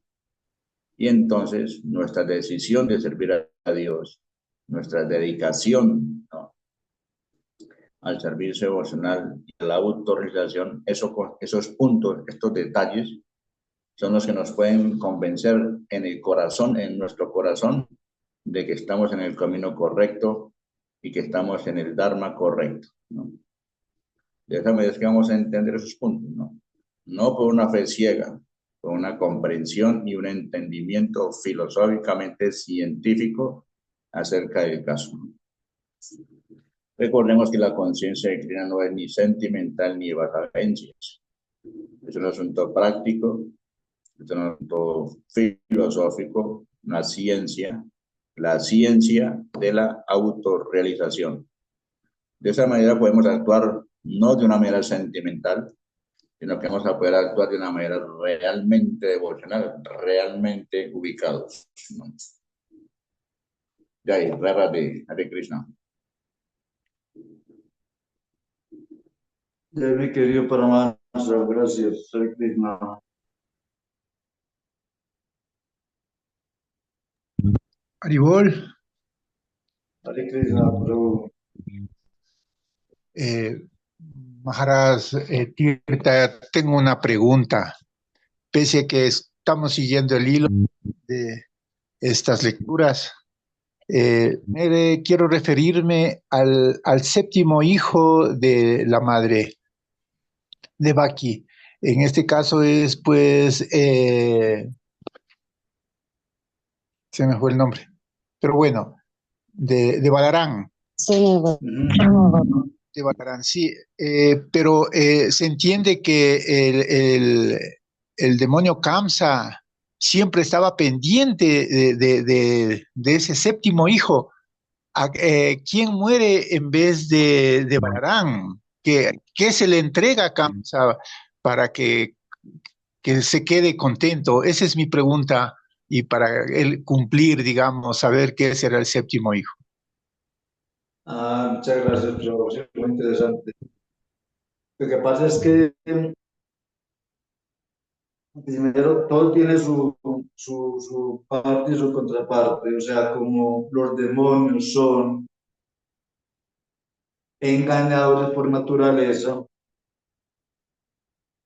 Y entonces nuestra decisión de servir a Dios, nuestra dedicación, ¿no?, al servicio devocional y a la autorrealización, esos puntos, estos detalles, son los que nos pueden convencer en el corazón, en nuestro corazón, de que estamos en el camino correcto y que estamos en el Dharma correcto, ¿no? De esa manera es que vamos a entender esos puntos, ¿no? No por una fe ciega, por una comprensión y un entendimiento filosóficamente científico acerca del caso. Recordemos que la conciencia de Krishna no es ni sentimental ni basada en creencias. Es un asunto práctico, es un asunto filosófico, una ciencia, la ciencia de la autorrealización. De esa manera podemos actuar no de una manera sentimental, sino que vamos a poder actuar de una manera realmente devocional, realmente ubicados, ¿no? Jai, Hare Krishna. Mi querido Paramahansa, gracias. Hare Krishna. Haribol, Hare Krishna, Prabhu. Maharaj Tirtha, tengo una pregunta. Pese a que estamos siguiendo el hilo de estas lecturas, quiero referirme al séptimo hijo de la madre de Baki. En este caso es, pues, se me fue el nombre, pero bueno, de Balarán. De Balarán, sí, pero se entiende que el demonio Kamsa siempre estaba pendiente de ese séptimo hijo. ¿Quién muere en vez de Balarán? ¿Qué se le entrega a Kamsa para que se quede contento? Esa es mi pregunta, y para él cumplir, digamos, saber qué será el séptimo hijo. Muchas gracias, Prabhu. Sí, muy interesante. Lo que pasa es que primero todo tiene su parte y su contraparte. O sea, como los demonios son engañadores por naturaleza,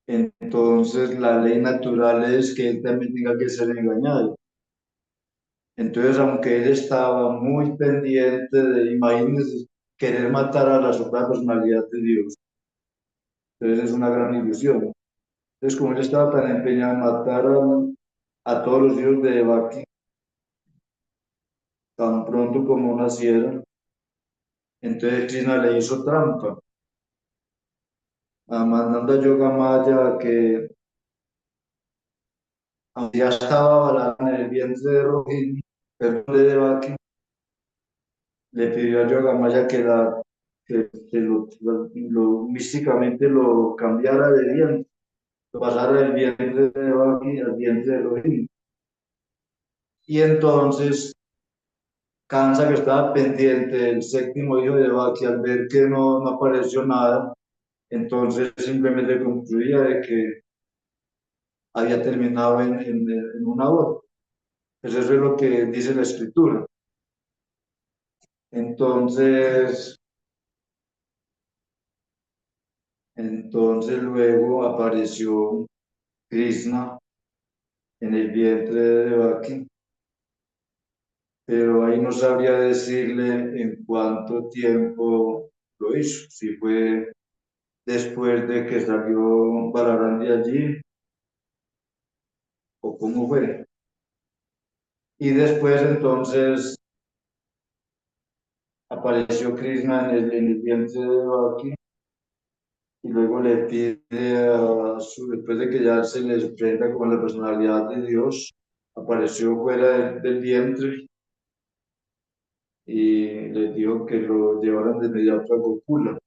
entonces la ley natural es que él también tenga que ser engañado. Entonces, aunque él estaba muy pendiente de, imagínense, querer matar a la suprema personalidad de Dios, entonces es una gran ilusión. Entonces, como él estaba tan empeñado en matar a todos los hijos de Devaki, tan pronto como nacieron, entonces Krishna le hizo trampa a Mandanda Yoga Maya, que aunque ya estaba Balarán en el vientre de Rohini, perdón, de Devaki, le pidió a Yoga Maya que místicamente lo cambiara de vientre, lo pasara del vientre de Devaki al vientre de Rohini. Y entonces Kansa, que estaba pendiente del séptimo hijo de Devaki, al ver que no apareció nada, entonces simplemente concluía de que había terminado en un aborto. Eso es lo que dice la escritura. Entonces luego apareció Krishna en el vientre de Devaki, pero ahí no sabría decirle en cuánto tiempo lo hizo, si fue después de que salió Balarán de allí o cómo fue. Y después entonces apareció Krishna en el vientre de Devaki, y luego le pide después de que ya se les prenda con la personalidad de Dios, apareció fuera del vientre y les dijo que lo llevaran de inmediato a Gokula,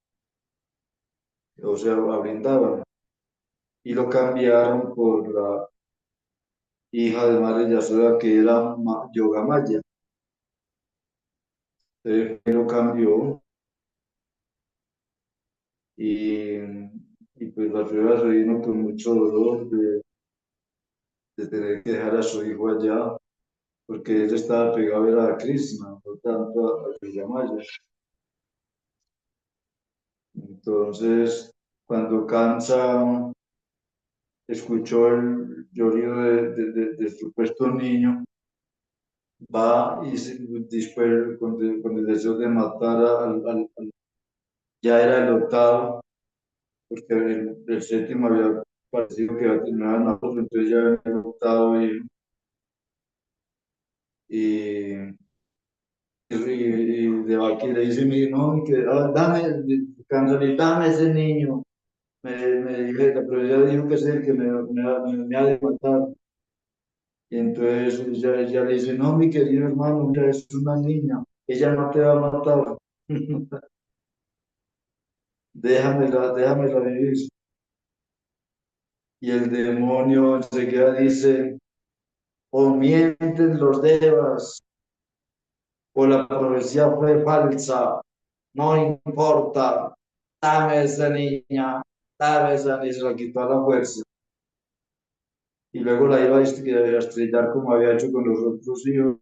o sea, a Vrindavan, y lo cambiaron por hija de Madre Yasoda, que era Yogamaya. Entonces lo cambió y, y pues la prueba se vino con mucho dolor de tener que dejar a su hijo allá, porque él estaba pegado era a Krishna, no tanto a Yogamaya. Entonces, cuando Kansa escuchó el llorido de supuesto niño, va y después con el deseo de matar ya era el octavo, porque el séptimo había parecido que iba a terminar en nosotros, entonces ya era el octavo y, y de aquí le dice, no, que dame, Canzoni, dame ese niño. Me dije, la profesora dijo que es el que me ha de matar. Y entonces ella le dice, no, mi querido hermano, mira, es una niña, ella no te va a matar. Déjamela vivir. Y el demonio enseguida dice, o mienten los devas, o la profecía fue falsa, no importa, dame esa niña, se la quitó a la fuerza. Y luego la iba a estrellar como había hecho con los otros hijos,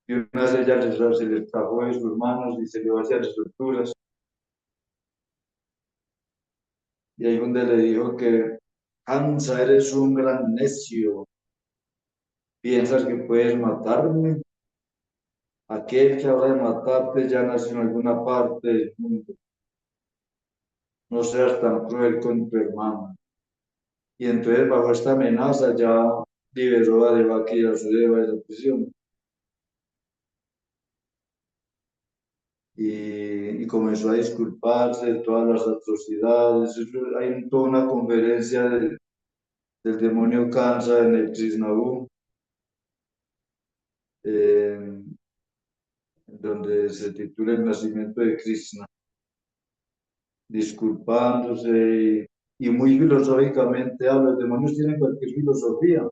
y una de ellas se le escapó de sus manos y se le hacia las torturas. Y ahí donde le dijo que, Hansa, eres un gran necio, ¿piensas que puedes matarme? Aquel que habrá de matarte ya nació en alguna parte del mundo. No seas tan cruel con tu hermano. Y entonces, bajo esta amenaza, ya liberó a Devaki y a Vasudeva de la prisión. Y comenzó a disculparse de todas las atrocidades. Hay toda una conferencia del demonio Kansa en el Krishnabhu, donde se titula El nacimiento de Krishna, disculpándose y muy filosóficamente habla. Los demonios tienen cualquier filosofía.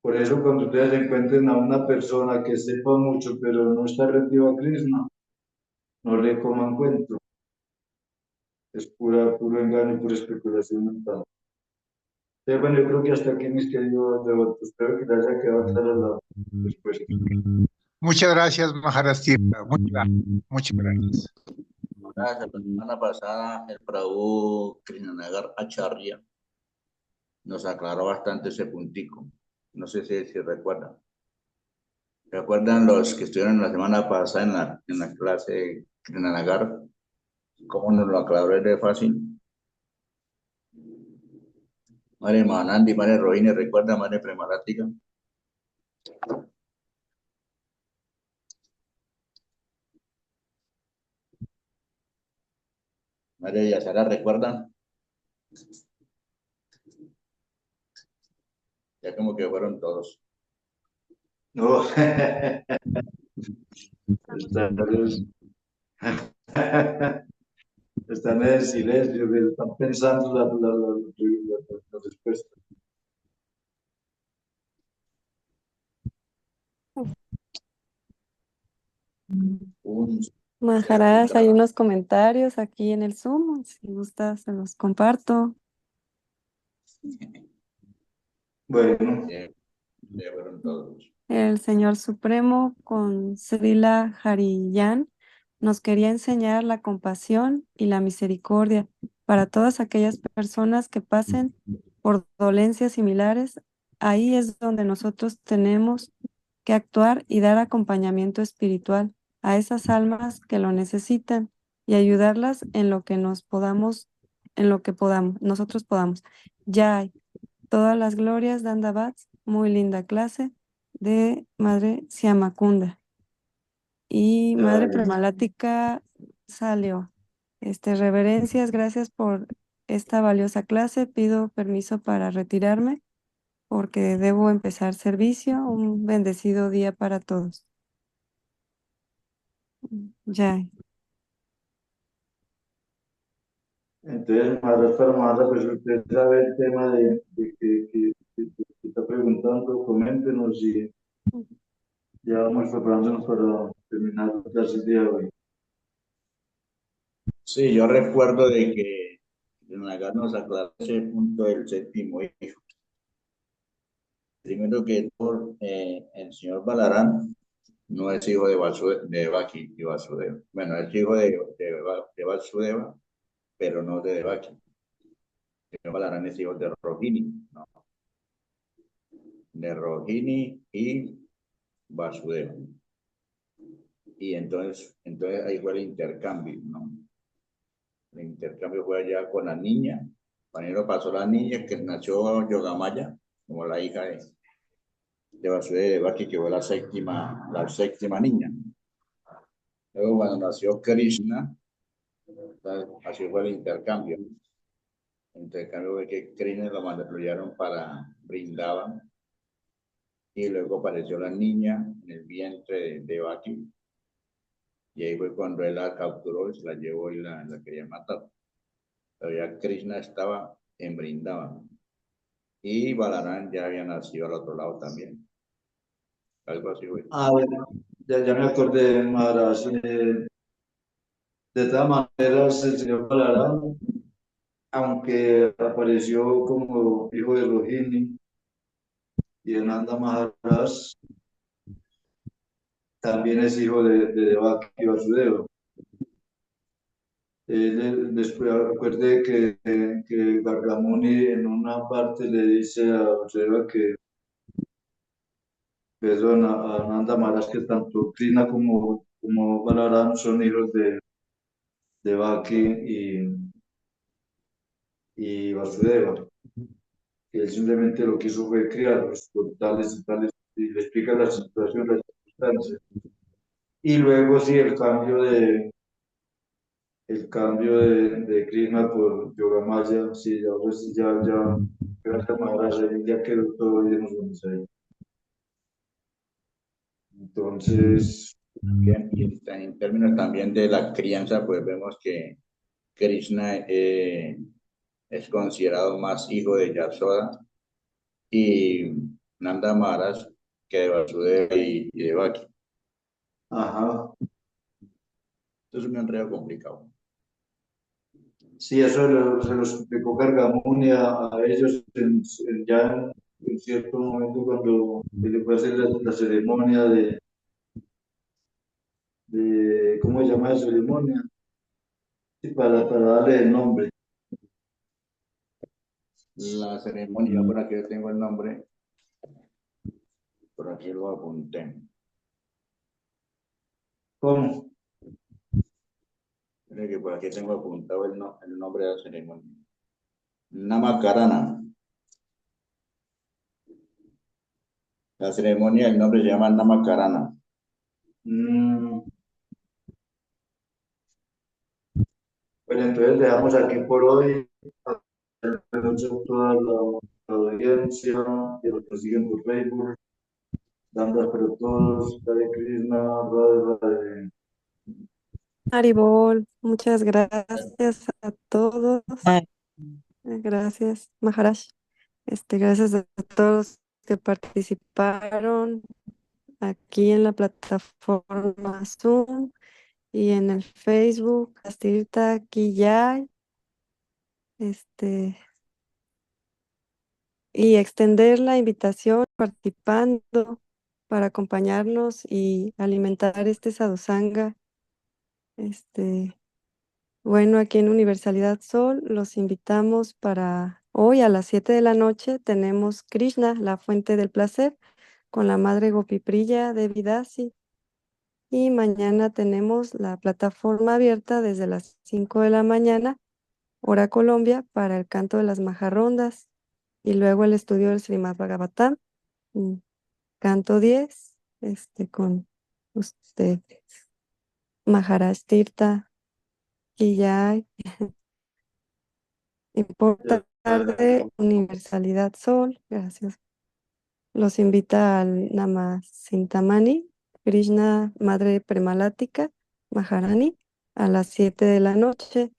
Por eso cuando ustedes encuentren a una persona que sepa mucho pero no está rendido a Krishna, no le coman cuento. Es puro engaño, pura especulación mental. Pero bueno, yo creo que hasta aquí, mis queridos devotos. Espero que les haya quedado clara la respuesta. Muchas gracias, Maharaj Tirtha. Muchas gracias. La semana pasada el Prabhu Krishnanagar Acharya nos aclaró bastante ese puntico. No sé si recuerdan. ¿Recuerdan los que estuvieron la semana pasada en la clase de Krishnanagar? ¿Cómo nos lo aclaró de fácil? Madre Manandi, Madre Rohini, ¿recuerda Madre Premalática? Madre Yasara, ¿recuerdan? Ya como que fueron todos. No. Están en silencio, que están pensando la respuesta. Maharaj, hay unos comentarios aquí en el Zoom, si gusta se los comparto. Bueno. Ya fueron todos. El Señor Supremo con Srila Hariyan nos quería enseñar la compasión y la misericordia para todas aquellas personas que pasen por dolencias similares. Ahí es donde nosotros tenemos que actuar y dar acompañamiento espiritual a esas almas que lo necesitan y ayudarlas en lo que nosotros podamos. Ya hay todas las glorias, Dandavats, muy linda clase de Madre Siamakunda. Y Madre Premalática salió. Reverencias, gracias por esta valiosa clase. Pido permiso para retirarme porque debo empezar servicio. Un bendecido día para todos. Ya. Entonces, Maharaj, pues usted sabe el tema de que está preguntando, coméntenos y ya vamos preparándonos para terminar la clase el día de hoy. Sí, yo recuerdo de que Nagar nos aclaró ese punto del séptimo hijo. Primero que todo, el señor Balarán no es hijo de Devaki y Vasudeva. Bueno, es hijo de Vasudeva, pero no de Devaki. El señor Balarán es hijo de Rohini, ¿no? De Rohini y Vasudeva. Y entonces ahí fue el intercambio, ¿no? El intercambio fue allá con la niña. Primero pasó la niña que nació Yogamaya, como la hija de Vasudeva y Devaki, que fue la séptima niña. Luego cuando nació Krishna, así fue el intercambio. El intercambio fue que Krishna lo llevaron para Brindavan y luego apareció la niña en el vientre de Devaki. Y ahí fue cuando él la capturó y se la llevó y la quería matar. Pero ya Krishna estaba en Brindavan. Y Balarán ya había nacido al otro lado también. Algo así fue. Ah, bueno, ya me acordé, Maharaj. De todas maneras, el señor Balarán, aunque apareció como hijo de Rohini y de Nanda Maharaj, también es hijo de Devaki y Vasudeva. Después recuerde que Gargamuni en una parte le dice a Vasudeva perdón, a Nanda Maharaj que tanto Krishna como Balarán son hijos de Devaki y Vasudeva. Que él simplemente lo que hizo fue criarlos por tales y tales, y le explica la situación, las circunstancias. Y luego sí, el cambio de Krishna por Yogamaya, sí, ahora sí, gracias Maharaj, ya quedó todo bien organizado. Entonces, Bien, y en términos también de la crianza, pues vemos que Krishna es considerado más hijo de Yasoda y Nanda Maharaj que de Vasudeva y Devaki. ajá, Esto es un enredo complicado. sí, eso se lo explicó Gargamuni a ellos ya en cierto momento cuando se le fue a hacer la ceremonia ¿cómo se llama la ceremonia? Sí, para darle el nombre. La ceremonia, por aquí yo tengo el nombre, por aquí lo apunté. ¿Cómo? Mira que por aquí tengo apuntado el nombre de la ceremonia. Namakarana. La ceremonia, el nombre se llama Namakarana. Bueno, entonces dejamos aquí por hoy. Gracias a toda la audiencia y a los que siguen por Facebook. Dandas para todos. Hare Krishna, Radhe Radhe. Haribol, muchas gracias a todos. Gracias, Maharaj. Gracias a todos que participaron aquí en la plataforma Zoom y en el Facebook, Astirta Kiyay, y extender la invitación participando para acompañarnos y alimentar este sadhusanga. Bueno, aquí en Universalidad Sol los invitamos para hoy a las 7 de la noche. Tenemos Krishna, la fuente del placer, con la madre Gopipriya de Vidasi. Y mañana tenemos la plataforma abierta desde las 5 de la mañana, hora Colombia, para el canto de las majarrondas. Y luego el estudio del Srimad Bhagavatam, canto 10, con ustedes. Maharaj Tirtha Kiyay. Importa tarde, Universalidad Sol, gracias. Los invita al Namasintamani, Krishna Madre Premalática, Maharani, a las 7 de la noche.